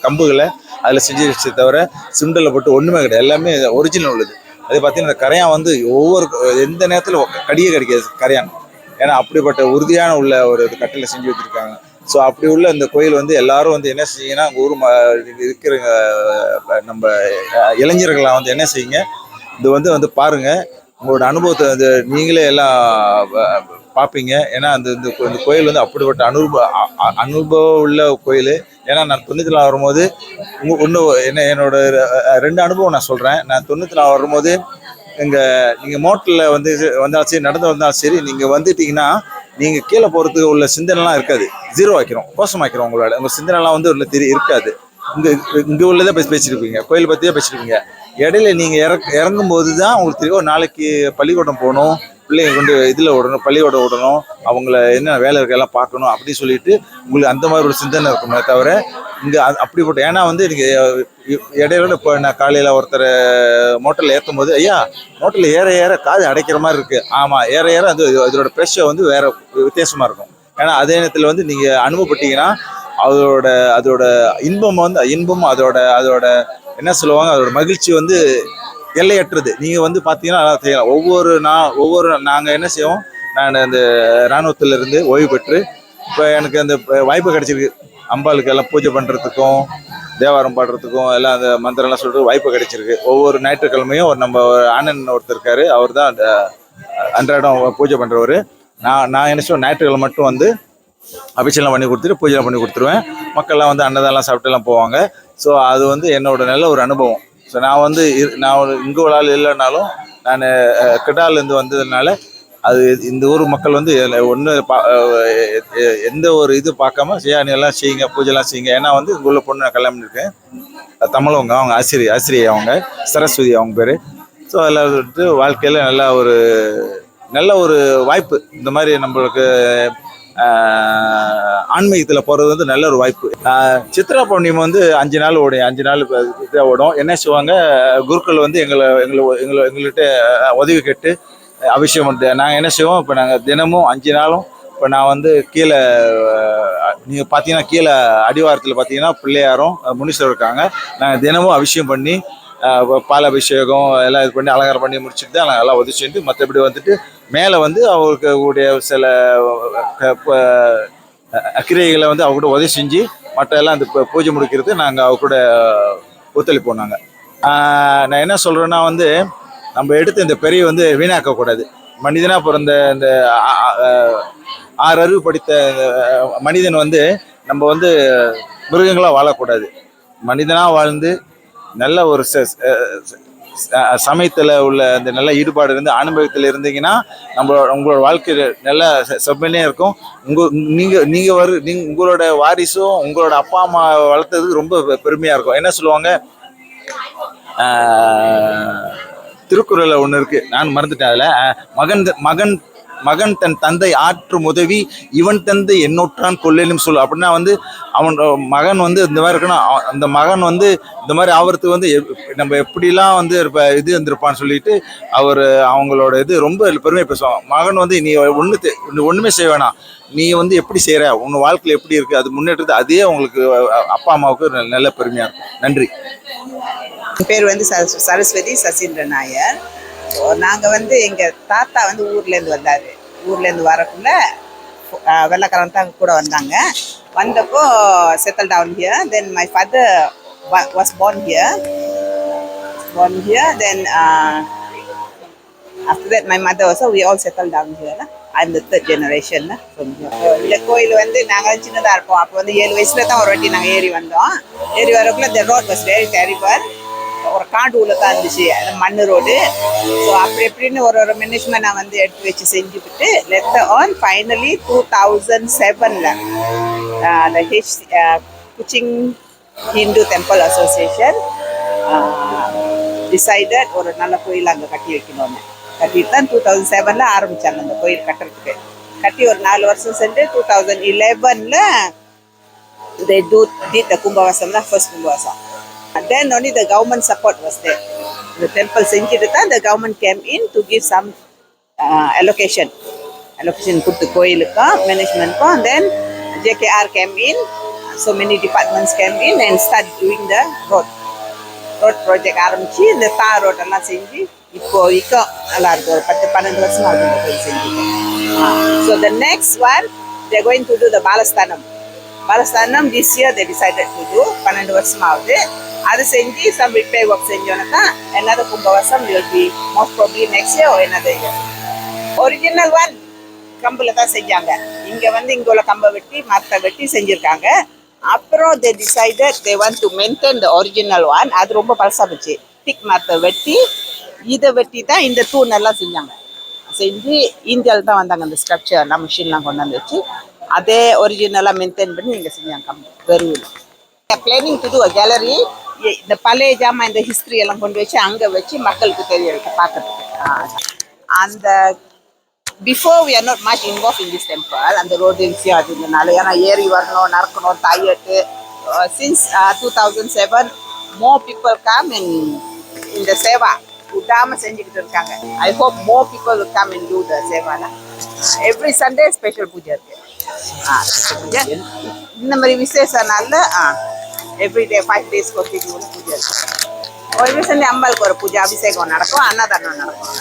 கம்புகளை அதில் செஞ்சு வச்சு தவிர சிமெண்டில் போட்டு ஒன்றுமே கிடையாது, எல்லாமே ஒரிஜினல் உள்ளது. அது பார்த்தீங்கன்னா கரையான் வந்து எந்த நேரத்தில் கடிக்காது கரையான். ஏன்னா அப்படிப்பட்ட உறுதியான உள்ள ஒரு கட்டில செஞ்சு வச்சுருக்காங்க. ஸோ அப்படி உள்ள இந்த கோயில் வந்து எல்லாரும் வந்து என்ன செய்யுங்கன்னா ஊர் இருக்கிற நம்ம இளைஞர்களாக வந்து என்ன செய்யுங்க, இது வந்து பாருங்கள், உங்களோட அனுபவத்தை வந்து நீங்களே எல்லாம் பார்ப்பீங்க. ஏன்னா இந்த கோயில் வந்து அப்படிப்பட்ட அனுபவம் உள்ள கோயில். ஏன்னா நான் 94 வரும்போது என்னோட 2 அனுபவம் நான் சொல்கிறேன். நான் 94 வரும்போது நீங்கள் மோட்டரில் வந்தாலும் சரி, நடந்து வந்தாலும் சரி, நீங்கள் வந்துட்டீங்கன்னா நீங்கள் கீழே போகிறதுக்கு உள்ள சிந்தனைலாம் இருக்காது, ஜீரோ ஆக்கிறோம், கோஷமாக்கிறோம். உங்கள் சிந்தனைலாம் வந்து உள்ள இருக்காது. இங்கே உள்ளதே பேசியிருப்பீங்க, கோயில் பற்றியே பேசியிருப்பீங்க. இடையில நீங்கள் இறங்கும்போது தான் உங்களுக்கு தெரியும், நாளைக்கு பள்ளிக்கூடம் போகணும், பிள்ளைங்க கொண்டு இதில் விடணும், பள்ளிக்கூடம் விடணும், அவங்கள என்ன வேலை இருக்கையெல்லாம் பார்க்கணும் அப்படின்னு சொல்லிட்டு உங்களுக்கு அந்த மாதிரி ஒரு சிந்தனை இருக்குமே தவிர இங்கே அப்படிப்பட்ட. ஏன்னா வந்து நீங்கள் இடையில இப்போ நான் காலையில் ஒருத்தர் மோட்டரில் ஏற்றும் போது, ஐயா மோட்டரில் ஏற காது அடைக்கிற மாதிரி இருக்குது. ஆமாம், ஏற அது அதோட ப்ரெஷர் வந்து வேறு வித்தியாசமாக இருக்கும். ஏன்னா அதே நேரத்தில் வந்து நீங்கள் அனுபவப்பட்டீங்கன்னா அதோட இன்பம் அதோட என்ன சொல்லுவாங்க, அதோட மகிழ்ச்சி வந்து எல்லையற்றது. நீங்கள் வந்து பார்த்தீங்கன்னா நல்லா செய்யலாம். ஒவ்வொரு நாங்கள் என்ன செய்வோம், நான் அந்த இராணுவத்திலிருந்து ஓய்வு பெற்று இப்போ எனக்கு அந்த வாய்ப்பு கிடைச்சிருக்கு. அம்பாளுக்கு எல்லாம் பூஜை பண்ணுறதுக்கும் தேவாரம் பாடுறதுக்கும் எல்லாம் அந்த மந்திரம்லாம் சொல்லிட்டு வாய்ப்பு கிடைச்சிருக்கு. ஒவ்வொரு ஞாயிற்றுக்கிழமையும் நம்ம அண்ணன் ஒருத்தர் இருக்காரு, அவர் தான் அந்த அன்றாடம் பூஜை பண்ணுறவர். நான் என்ன செய்வேன், ஞாயிற்றுக்கிழமை மட்டும் வந்து அபிஷேகம் பண்ணி கொடுத்துட்டு பூஜைலாம் பண்ணி கொடுத்துருவேன். மக்கள்லாம் வந்து அன்னதானம்லாம் சாப்பிட்டுலாம் போவாங்க. ஸோ அது வந்து என்னோட நல்ல ஒரு அனுபவம். ஸோ நான் வந்து இங்கே ஒரு ஆள் இல்லைனாலும் நான் கிடாலேருந்து வந்ததுனால அது இந்த ஊர் மக்கள் வந்து ஒன்று எந்த ஒரு இது பார்க்காம எல்லாம் செய்யுங்க, பூஜைலாம் செய்யுங்க. ஏன்னா வந்து இங்கே உள்ள பொண்ணு நான் கல்யாணம் பண்ணியிருக்கேன், தமிழவங்க, அவங்க ஆசிரியை, அவங்க சரஸ்வதி அவங்க பேர். ஸோ அதில் வந்துட்டு வாழ்க்கையில் நல்ல ஒரு வாய்ப்பு. இந்த மாதிரி நம்மளுக்கு ஆன்மீகத்தில் போகிறது வந்து நல்ல ஒரு வாய்ப்பு. சித்ரா பௌர்ணமி வந்து 5 நாள் ஓடும். 5 நாள் ஓடும். என்ன செய்வாங்க, குருக்கள் வந்து எங்கள்கிட்ட உதவி கேட்டு அபிஷேகம் பண்ணுறது. நாங்கள் என்ன செய்வோம், இப்போ நாங்கள் தினமும் 5 நாளும் இப்போ நான் வந்து கீழே நீங்கள் பார்த்தீங்கன்னா கீழே அடிவாரத்தில் பார்த்தீங்கன்னா பிள்ளையாரும் முனீஸ்வரர் இருக்காங்க. நாங்கள் தினமும் அபிஷேகம் பண்ணி பால் அபிஷேகம் எல்லாம் இது பண்ணி அலங்காரம் பண்ணி முடிச்சுட்டு தான் நாங்கள் எல்லாம் உதவிச்சுட்டு, மற்றபடி வந்துட்டு மேலே வந்து அவருக்கு கூடிய சில அக்கிரைகளை வந்து அவங்க கூட உதவி செஞ்சு மற்ற எல்லாம் அந்த பூஜை முடிக்கிறது நாங்கள் அவ கூட ஒத்துழைப்போம். நான் என்ன சொல்கிறேன்னா வந்து நம்ம எடுத்து இந்த பெரிய வந்து வீணாக்கக்கூடாது. மனிதனாக பிறந்த இந்த 6 அறிவு படித்த மனிதன் வந்து நம்ம வந்து மிருகங்களாக வாழக்கூடாது. மனிதனாக வாழ்ந்து நல்ல ஒரு சமயத்தில் உள்ள அந்த நல்ல ஈடுபாடு இருந்து அனுபவத்தில் இருந்தீங்கன்னா உங்களோட வாழ்க்கை நல்ல செவ்வனே இருக்கும். உங்களோட வாரிசும் உங்களோட அப்பா அம்மா வளர்த்ததுக்கு ரொம்ப பெருமையாக இருக்கும். என்ன சொல்லுவாங்க, திருக்குறளில் ஒன்று இருக்குது, நான் மறந்துட்டேன். அதில் மகன் தன் தந்தை ஆற்றும் உதவி இவன் தந்தை என்னொற்றான் கொல்லேனும் சொல். அப்படின்னா வந்து அவன் மகன் வந்து இந்த மாதிரி இருக்கணும், அந்த மகன் வந்து இந்த மாதிரி ஆவறதுக்கு வந்து நம்ம எப்படிலாம் வந்து இது இருந்திருப்பான்னு சொல்லிட்டு அவங்களோட இது ரொம்ப பெருமையாக பேசுவாங்க. மகன் வந்து நீ ஒன்றுமே செய்ய வேணாம், நீ வந்து எப்படி செய்கிற, உன் வாழ்க்கையில் எப்படி இருக்குது, அது முன்னேற்றது அதே உங்களுக்கு அப்பா அம்மாவுக்கு நல்ல பெருமையாக இருக்கும். நன்றி. என் பேர் வந்து சரஸ்வதி சசீந்திர நாயர். நாங்கள் வந்து எங்கள் தாத்தா வந்து ஊர்லேருந்து வந்தார். ஊர்லேருந்து வரக்குள்ள வெள்ளக்காரன் தான் கூட வந்தாங்க. வந்தப்போ settle down here. Then my father was born here. Then after that my mother also, we all settled down here. I'm the 3rd generation from here. இந்த கோயில் வந்து நாங்கள் சின்னதாக இருப்போம். அப்போ வந்து 7 வயசுல தான் ஒரு வாட்டி நாங்கள் ஏறி வந்தோம். ஏறி வரக்குள்ள the road was very terrible. ஒரு காடு உள்ள தான் இருந்துச்சு, அந்த மண் ரோடு. ஸோ அப்படி எப்படின்னு ஒரு மேனேஜ்மெண்ட் நான் வந்து எடுத்து வச்சு செஞ்சுக்கிட்டு லெட்டர் ஆன் ஃபைனலி 2007 அந்த Kuching Hindu temple association decided ஒரு நல்ல கோயில் அங்கே கட்டி வைக்கணும்னு. கட்டிட்டு தான் 2007 ஆரம்பித்தாங்க அந்த கோயில் கட்டுறதுக்கு. கட்டி ஒரு 4 வருஷம் சென்று 2011 they did the கும்பவாசம் தான், first கும்பவாசம். And then only the government support was there. The temple செஞ்சுட்டு தான் the government came in to give some allocation கொடுத்து கோயிலுக்கும் மேனேஜ்மெண்ட்க்கும். And then JKR came in, so many departments came in and start doing the road project ஆரம்பிச்சு இந்த தார் road எல்லாம் செஞ்சு இப்போ நல்லா இருக்கு. ஒரு 10-12 வருஷம் ஆகுது இந்த கோயில் செஞ்சுட்டு. So the next one they're going to do the Balasthanam. this year they decided to do 12 வருஷம் ஆகுது. அது செஞ்சு some repair work செஞ்சோன்னா another கும்பவாசம் will be most probably next year or another year. Original one கம்பில் தான் செஞ்சாங்க. இங்கே வந்து இங்கே உள்ள கம்பை வெட்டி மரத்தை வெட்டி செஞ்சுருக்காங்க. அப்புறம் they decided they want to maintain the original one. அது ரொம்ப பழசாக போச்சு. திக் மரத்தை வெட்டி இதை வெட்டி தான் இந்த தூணெல்லாம் செஞ்சாங்க. செஞ்சு இந்தியாவில் தான் வந்தாங்க அந்த ஸ்ட்ரக்சர்லாம் மிஷின்லாம் கொண்டாந்து வச்சு அதே ஒரிஜினலாக மெயின்டைன் பண்ணி இங்கே செஞ்சாங்க கம்பி வெறுவில். Planning to do a gallery, இந்த பழைய ஜாமான் இந்த ஹிஸ்ட்ரி எல்லாம் கொண்டு வச்சு அங்கே வச்சு மக்களுக்கு தெரிய வைக்க பார்க்கறதுக்கு. அந்த before we are not much involve in this temple. அந்த ரோடு விஷயம் அது இருந்தனால, ஏன்னா ஏறி வரணும், நடக்கணும், tired. Since 2007 more people come இந்த சேவா விடாமல் செஞ்சுக்கிட்டு இருக்காங்க. I hope more people will come and do the சேவானா. எவ்ரி சண்டே ஸ்பெஷல் பூஜை இருக்கு. பூஜை இந்த மாதிரி விசேஷ நாளில் எவ்ரி டே 5 days பூஜை இருக்கு. ஒரு ரீசன்லி அம்பாளுக்கு ஒரு பூஜை அபிஷேகம் நடக்கும், அன்னதானம் நடக்கும்.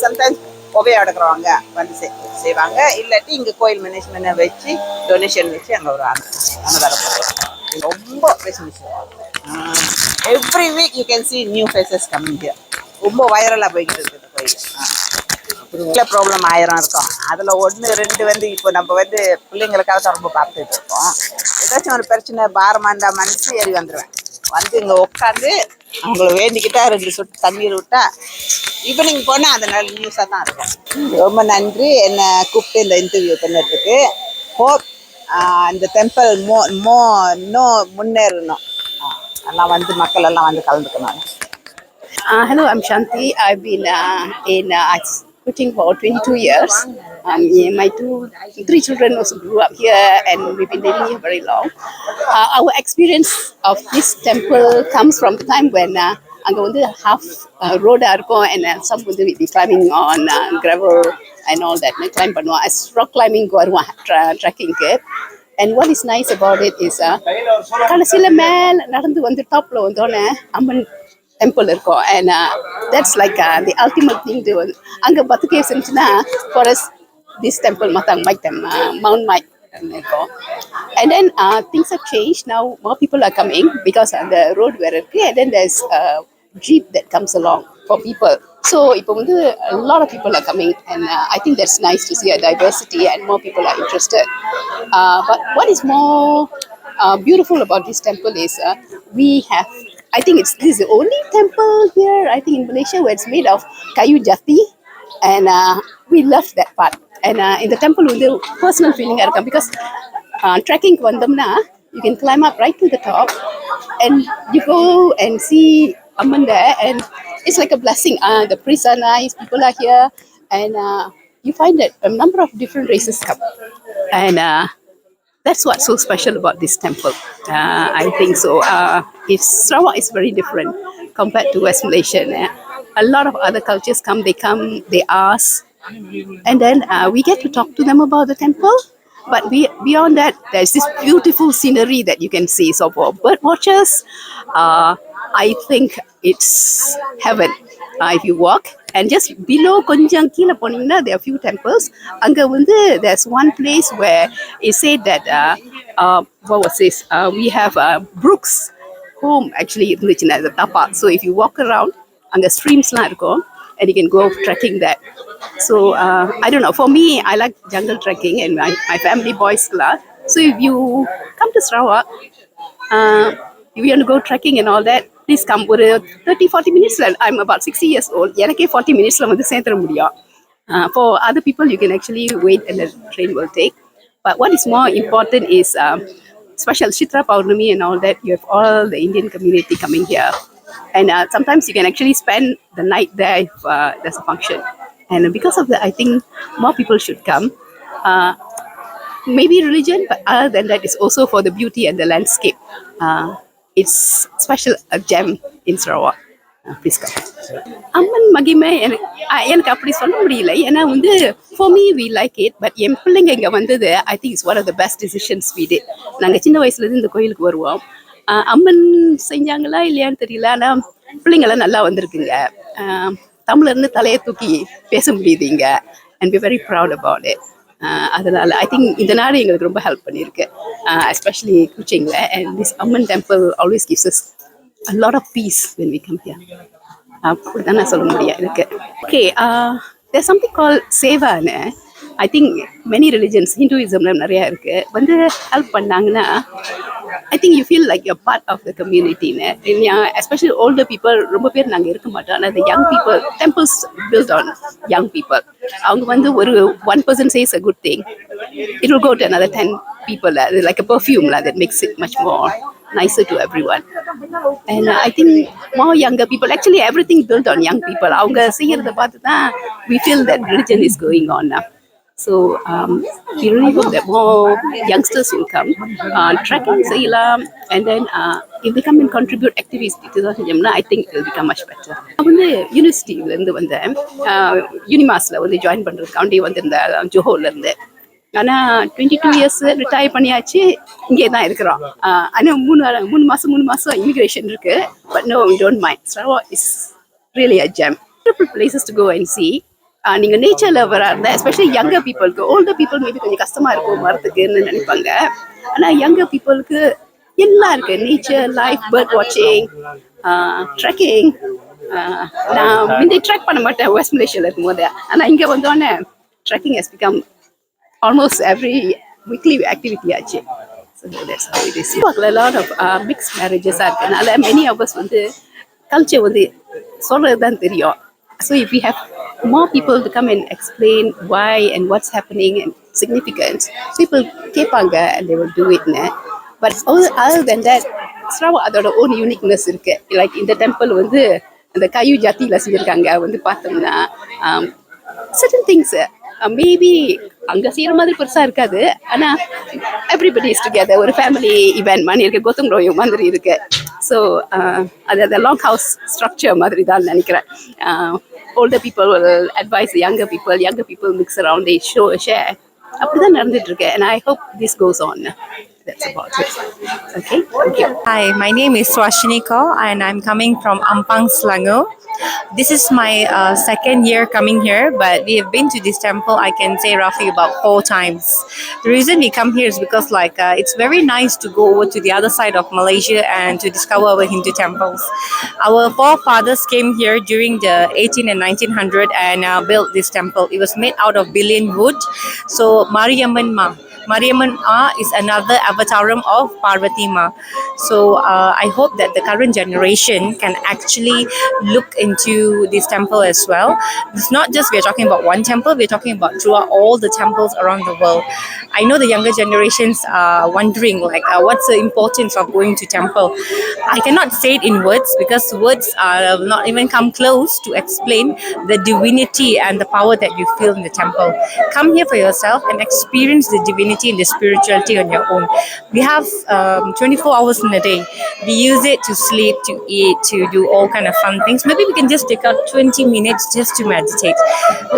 சம்டைம்ஸ் புகையை எடுக்கிறவங்க வந்து செய்வாங்க, இல்லாட்டி இங்கே கோயில் மேனேஜ்மெண்ட்டை வச்சு டொனேஷன் வச்சு அங்கே ஒரு அன்னதானம் பண்ணுவாங்க. ரொம்ப facility every week you can see new faces coming here. ரொம்ப வைரலாக போய்கிட்டு இருக்குது கோயில். இல்லை ப்ராப்ளம் 1000 இருக்கும், அதில் 1-2 வந்து இப்போ நம்ம வந்து பிள்ளைங்களுக்காக தான் ரொம்ப பார்த்துட்டு இருக்கோம். ஏதாச்சும் ஒரு பிரச்சனை பாரமாக இருந்தால் மனசு ஏறி வந்துடுவேன், வந்து இங்கே உட்காந்து அவங்கள வேண்டிக்கிட்டா 2 சொட்டு தண்ணீர் விட்டா ஈவினிங் போனால் அது நல்ல நியூஸாக தான் இருக்கும். ரொம்ப நன்றி என்னை கூப்பிட்டு இந்த இன்டர்வியூ பண்ணுறதுக்கு. ஹோப் இந்த டெம்பிள் இன்னும் முன்னேறணும், எல்லாம் வந்து மக்கள் எல்லாம் வந்து கலந்துக்கணும். Hello, I'm Shanti. I've been in cooking for 22 years. My 3 children also grew up here and we've been living here very long. Our experience of this temple comes from the time when அங்கே வந்து half ரோடாக இருக்கும் and some வந்து we be climbing on gravel and all that. Climb பண்ணுவோம், as rock climbing வருவோம் ட்ரெக்கிங்க்கு. And what is nice about it is கடைசியில் மேலே நடந்து வந்து டாப்பில் வந்தோடனே அம்மன் டெம்பிள் இருக்கும். And that's like the ultimate thing to அங்கே 10 caves இருந்துச்சுன்னா for us this temple Mount Mike இருக்கும். And then things have changed now, more people are coming because the road where இருக்கு. And then there's a jeep that comes along for people, so இப்போ வந்து a lot of people are coming and I think that's nice to see a diversity and more people are interested. But what is more beautiful about this temple is we have, I think this is the only temple here, I think in Malaysia, where it's made of kayu jati, and we love that part. And in the temple, with the personal feeling, because trekking vandamna, you can climb up right to the top, and you go and see Amman there, and it's like a blessing. The priests are nice, people are here, and you find that a number of different races come, and that's what's so special about this temple. I think so. Sarawak is very different compared to West Malaysia. A lot of other cultures come, they ask, and then we get to talk to them about the temple. But beyond that, there's this beautiful scenery that you can see. So for bird watchers, I think it's heaven. If you walk, and just below konjam keela poningna, there are few temples. Anga vandu there's one place where it said that what was this? We have Brooks home actually irunduchina the tapa. So if you walk around, anga streams la irukum, and you can go trekking that. So I don't know, for me I like jungle trekking and my family boys class. So if you come to Sarawak, if you want to go trekking and all that, please come. For 30-40 minutes, I'm about 60 years old, எனக்கே 40 minutes வந்து சேர்த்துற முடியும். For other people you can actually wait and the train will take. But what is more important is special Chitra Paurnami and all that, you have all the Indian community coming here, and sometimes you can actually spend the night there if there's a function. And because of that, I think more people should come. Maybe religion, but other than that, it's also for the beauty and the landscape. It's special, a gem in Sarawak. Please come. அம்மன் மகிமை எனக்கு அப்படி சொல்ல முடியல, ஏன்னா வந்து for me we like it, but என் பிள்ளைங்க இங்கே வந்தது I think it's one of the best decisions we did. நாங்கள் சின்ன வயசுலேருந்து இந்த கோயிலுக்கு வருவோம். அம்மன் செஞ்சாங்களா இல்லையான்னு தெரியல, ஆனால் பிள்ளைங்களாம் நல்லா வந்திருக்குங்க. தமிழ்லேருந்து தலையை தூக்கி பேச முடியுது இங்கே, and we're very proud about it. அதனால ஐ திங்க் இந்த நாடு எங்களுக்கு ரொம்ப ஹெல்ப் பண்ணியிருக்கு, எஸ்பெஷலி குச்சிங்கில். And this Amman temple always gives us a lot of peace when we come here. அப்படிதான் நான் சொல்ல முடியும் எனக்கு. ஓகே, there's something called சேவான்னு, ஐ திங்க் மெனி ரிலிஜன்ஸ், ஹிந்துயிசம்ல நிறையா இருக்குது, வந்து ஹெல்ப் பண்ணாங்கன்னா I think you feel like you're part of the community. Especially older people, ரொம்ப பேர் நாங்கள் இருக்க மாட்டோம். ஆனால் the young people, temples built on young people. அவங்க வந்து ஒரு one person says a good thing, it will go to another 10 people. Like a perfume that makes it much more nicer to everyone. And I think more younger people, actually everything built on young people. அவங்க செய்யறத பார்த்து தான் we feel that religion is going on now. So we really hope that more youngsters will come, trekking செய்யலாம், and then if they come and contribute activities to the I think it will become much better. நான் வந்து யூனிவர்சிட்டியிலேருந்து வந்தேன், யூனிமாஸில் வந்து join பண்ணுறதுக்காண்டி வந்து இந்த ஜோஹோர்லேருந்து. ஆனால் 22 years retire பண்ணியாச்சு, இங்கே தான் இருக்கிறோம். ஆனால் மூணு மாதம் இமிக்ரேஷன் இருக்கு. But no, we don't mind. Sarawak is really a gem. Beautiful places to go and see. நீங்கள் நேச்சர் லவராக இருந்தால், எஸ்பெஷலி யங்கர் பீப்புளுக்கு, ஓல்டர் பீப்புள் மேபி கொஞ்சம் கஷ்டமாக இருக்கும் வரத்துக்குன்னு நினைப்பாங்க. ஆனால் யங்கர் பீப்புளுக்கு எல்லாம் இருக்குது. நேச்சர், லைஃப், பேர்ட் வாட்சிங், ட்ரெக்கிங். நான் முந்தைய ட்ரெக் பண்ண மாட்டேன் வெஸ்ட் மலேசியாவில் இருக்கும்போது. ஆனால் இங்கே வந்தோடனே trekking has become almost every weekly activity ஆச்சு. So that's how it is. A lot of mixed marriages இருக்கனால many of us வந்து culture வந்து சொல்றது தான் தெரியும். So if we have more people to come and explain why and what's happening and significance, people கேட்பாங்க and they will do it. But other than that, Sarawak அதோட own uniqueness இருக்கு. Like இந்த temple வந்து அந்த கயு ஜாத்தியில செஞ்சிருக்காங்க. வந்து பார்த்தோம்னா certain things maybe அங்கே செய்கிற மாதிரி பெருசாக இருக்காது. ஆனால் எவ்ரிபடி இஸ் டுகெதர், ஒரு ஃபேமிலி இவெண்ட் மாதிரி இருக்குது. கோத்தம் ரோயோ மாதிரி இருக்கு. ஸோ அது அந்த லாங் ஹவுஸ் ஸ்ட்ரக்சர் மாதிரி தான் நினைக்கிறேன். Older people advice younger people mix around, they share. அப்படி தான் நடந்துட்டு இருக்கு. And I hope this goes on. That's about it. Okay, thank you. Hi, my name is Swashini Kaur and I'm coming from Ampang, Selangor. This is my second year coming here, but we have been to this temple, I can say roughly about 4 times. The reason we come here is because it's very nice to go over to the other side of Malaysia and to discover our Hindu temples. Our forefathers came here during the 18 and 1900 and built this temple. It was made out of billion wood. So Mariamman Ma is another avataram of Parvati Ma. So I hope that the current generation can actually look into this temple as well. It's not just we're talking about one temple, we're talking about throughout all the temples around the world. I know the younger generations are wondering what's the importance of going to temple. I cannot say it in words because words are not even come close to explain the divinity and the power that you feel in the temple. Come here for yourself and experience the divinity and the spirituality on your own. We have 24 hours in a day. We use it to sleep, to eat, to do all kind of fun things. Maybe we can just take out 20 minutes just to meditate.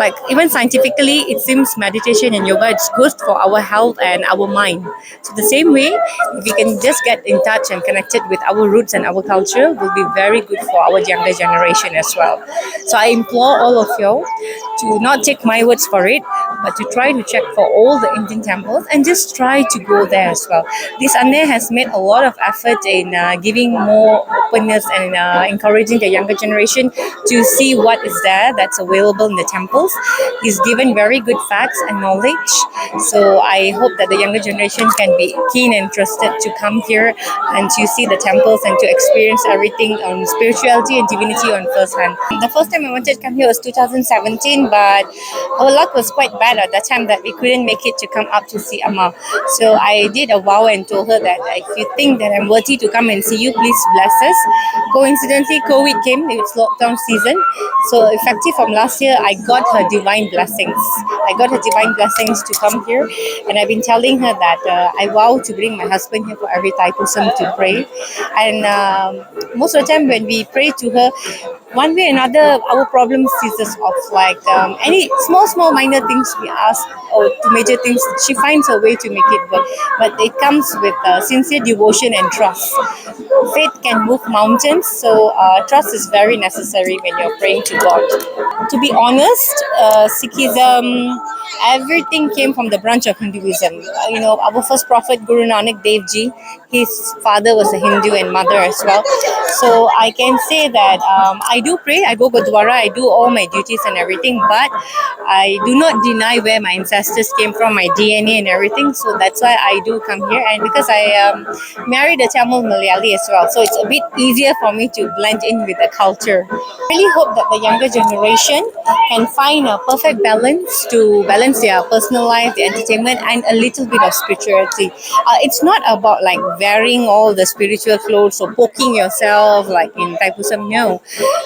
Like even scientifically, it seems meditation and yoga is good for our health and our mind. So the same way, if we can just get in touch and connected with our roots and our culture, will be very good for our younger generation as well. So I implore all of you to not take my words for it, but to try to check for all the Indian temples and just try to go there as well. This Anne has made a lot of effort in giving more openness and encouraging the younger generation to see what is there that's available in the temples. He's given very good facts and knowledge. So I hope that the younger generation can be keen and interested to come here and to see the temples and to experience everything on spirituality and divinity on first hand. The first time I wanted to come here was 2017, but our luck was quite bad at that time that we couldn't make it to come up to see Amma. So I did a vow and told her that if you think that I'm worthy to come and see you, please bless us. Coincidentally, COVID came, it was lockdown season. So effective from last year, I got her divine blessings. To come here. And I've been telling her that I vow to bring my husband here for every Thaipusam to pray. And most of the time when we pray to her, one way or another, our problem ceases off. Any small minor things we ask or to major things, she finds a way to make it work. But it comes with sincere devotion and trust. Faith can move mountains, so trust is very necessary when you're praying to God. To be honest, Sikhism, everything came from the branch of Hinduism. Our first prophet Guru Nanak Dev Ji, his father was a Hindu and mother as well. So I can say that I do pray, I go Gurdwara, I do all my duties and everything, but I do not deny where my ancestors came from, my DNA and everything. So that's why I do come here. And because I married a Tamil Malayali as well, so it's a bit easier for me to blend in with the culture. I really hope that the younger generation can find a perfect balance to balance their personal life, their entertainment, and a little bit of spirituality. It's not about wearing all the spiritual clothes or poking yourself like in Thaipusam. No,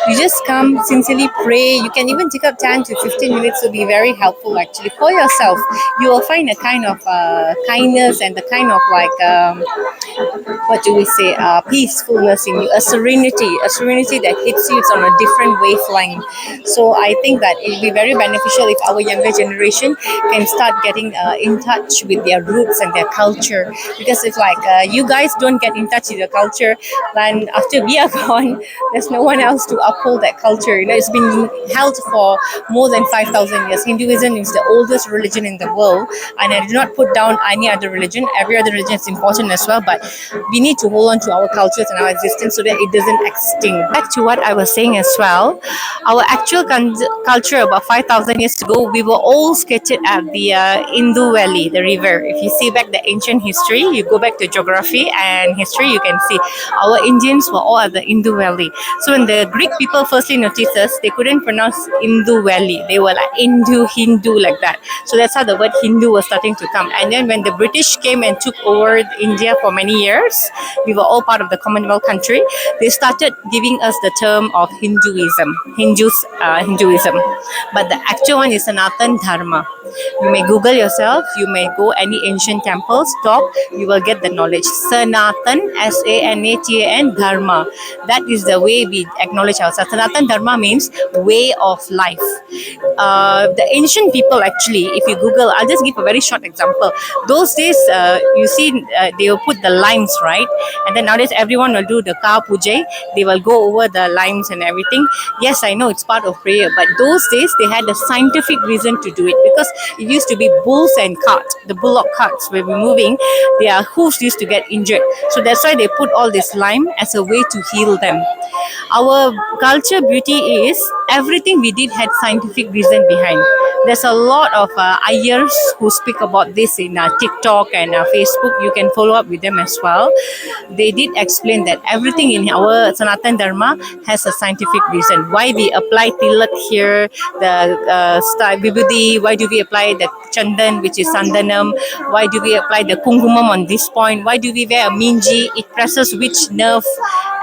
you just come, sincerely pray. You can even take up 10 to 15 minutes to be very helpful actually for yourself. You will find a kind of kindness and the kind of what do we say, peacefulness in you, a serenity that hits you. It's on a different wavelength. So I think that it will be very beneficial if our younger generation can start getting in touch with their roots and their culture. Because if like you guys don't get in touch with your culture, then after we are gone, there's no one else to uphold that culture. You know, it's been held for more than 5,000 years. Hinduism is the oldest religion in the world, and I do not put down any other religion. Every other religion is important as well, but we need to hold on to our cultures and our existence so that it doesn't extinct. Back to what I was saying as well, our actual culture about 5,000 years ago, we were all scattered at the Indus Valley, the river. If you see back the ancient history, you go back to geography and history, you can see our Indians were all at the Indus Valley. So when the Greek people firstly noticed us, they couldn't pronounce Indus Valley. They were like Hindu, like that. So that's how the word Hindu was starting to come. And then when the British came and took over India for many years, we were all part of the Commonwealth country. They started giving us the term of Hinduism, Hinduism. But the actual one is Sanatan Dharma. You may Google yourself, you may go any ancient temple, stop, you will get the knowledge. Sanatan, Sanatan Dharma. That is the way we acknowledge ourselves. Sanatan Dharma means way of life. The ancient people actually, if you Google, I'll just give a very short example. Those days, you see, they will put the limes, right? And then nowadays, everyone will do the Ka Puja. They will go over the limes and everything. Yes, I know it's part of prayer, but those days, they had a scientific reason to do it because it used to be bulls and carts. The bullock carts were moving, their hooves used to get injured. So that's why they put all this lime as a way to heal them. Our culture beauty is everything we did had scientific reason behind. There's a lot of ayers who speak about this in TikTok and Facebook. You can follow up with them as well. They did explain that everything in our Sanatan Dharma has a scientific reason. Why we apply tilak here, the vibhuti, why do we apply the chandan, which is sandanam, why do we apply the kungkumam on this point, why do we wear a minji, it presses which nerve.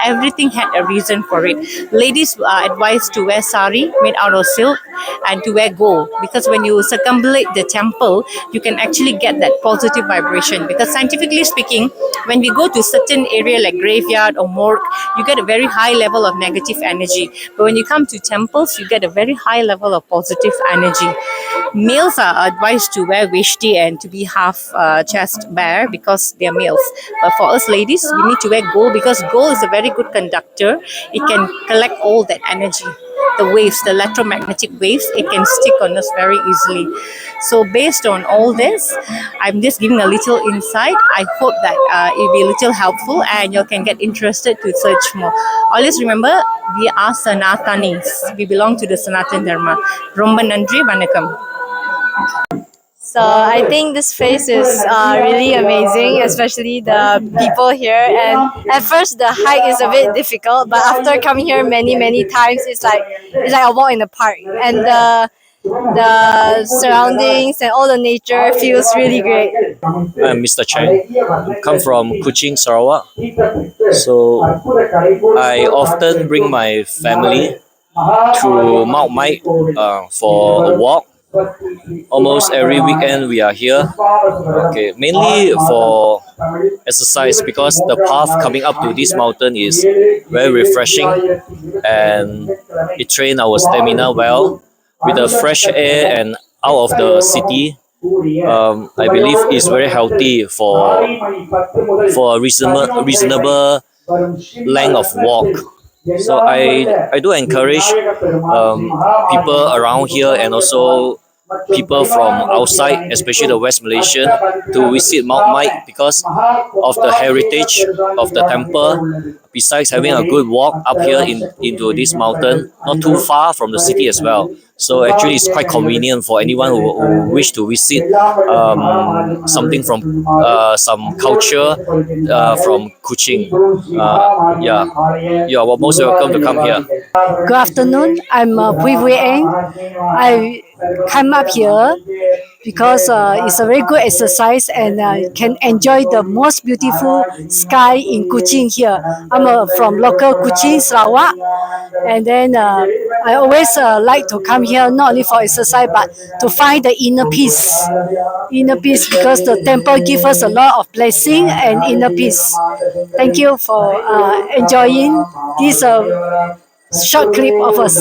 Everything had a reason for it. Ladies are advised to wear sari made out of silk and to wear gold, because when you circumambulate the temple, you can actually get that positive vibration. Because scientifically speaking, when we go to certain area like graveyard or morgue, you get a very high level of negative energy. But when you come to temples, you get a very high level of positive energy. Males are advised to wear veshti and to be half chest bare because they're males. But for us ladies, we need to wear gold because gold is a very good conductor. It can collect all that energy. The waves, the electromagnetic waves, it can stick on us very easily. So based on all this, I'm just giving a little insight. I hope that it will be a little helpful and you can get interested to search more. Always remember, we are Sanatanis. We belong to the Sanatan Dharma. Romba Nandri Vanakkam. So I think this place is really amazing, especially the people here. And at first the hike is a bit difficult, but after coming here many times, it's like a walk in the park. And the surroundings and all the nature feels really great. I'm Mr. Chang. I come from Kuching, Sarawak. So I often bring my family to Mount Mike for a walk. Almost every weekend we are here. Okay, mainly for exercise because the path coming up to this mountain is very refreshing and it trains our stamina well. With the fresh air and out of the city, I believe it's very healthy for a reasonable length of walk. So I do encourage people around here and also people from outside, especially the West Malaysian, to visit Mount Mike because of the heritage of the temple. Besides having a good walk up here into this mountain, not too far from the city as well. So actually it's quite convenient for anyone who wish to visit something from some culture from Kuching. You are most welcome to come here. Good afternoon. I'm Pui Wei Eng. I come up here because it's a very good exercise and can enjoy the most beautiful sky in Kuching here. I'm from local Kuching, Sarawak, and then I always like to come here not only for exercise but to find the inner peace. Inner peace because the temple gives us a lot of blessing and inner peace. Thank you for enjoying this short clip of us.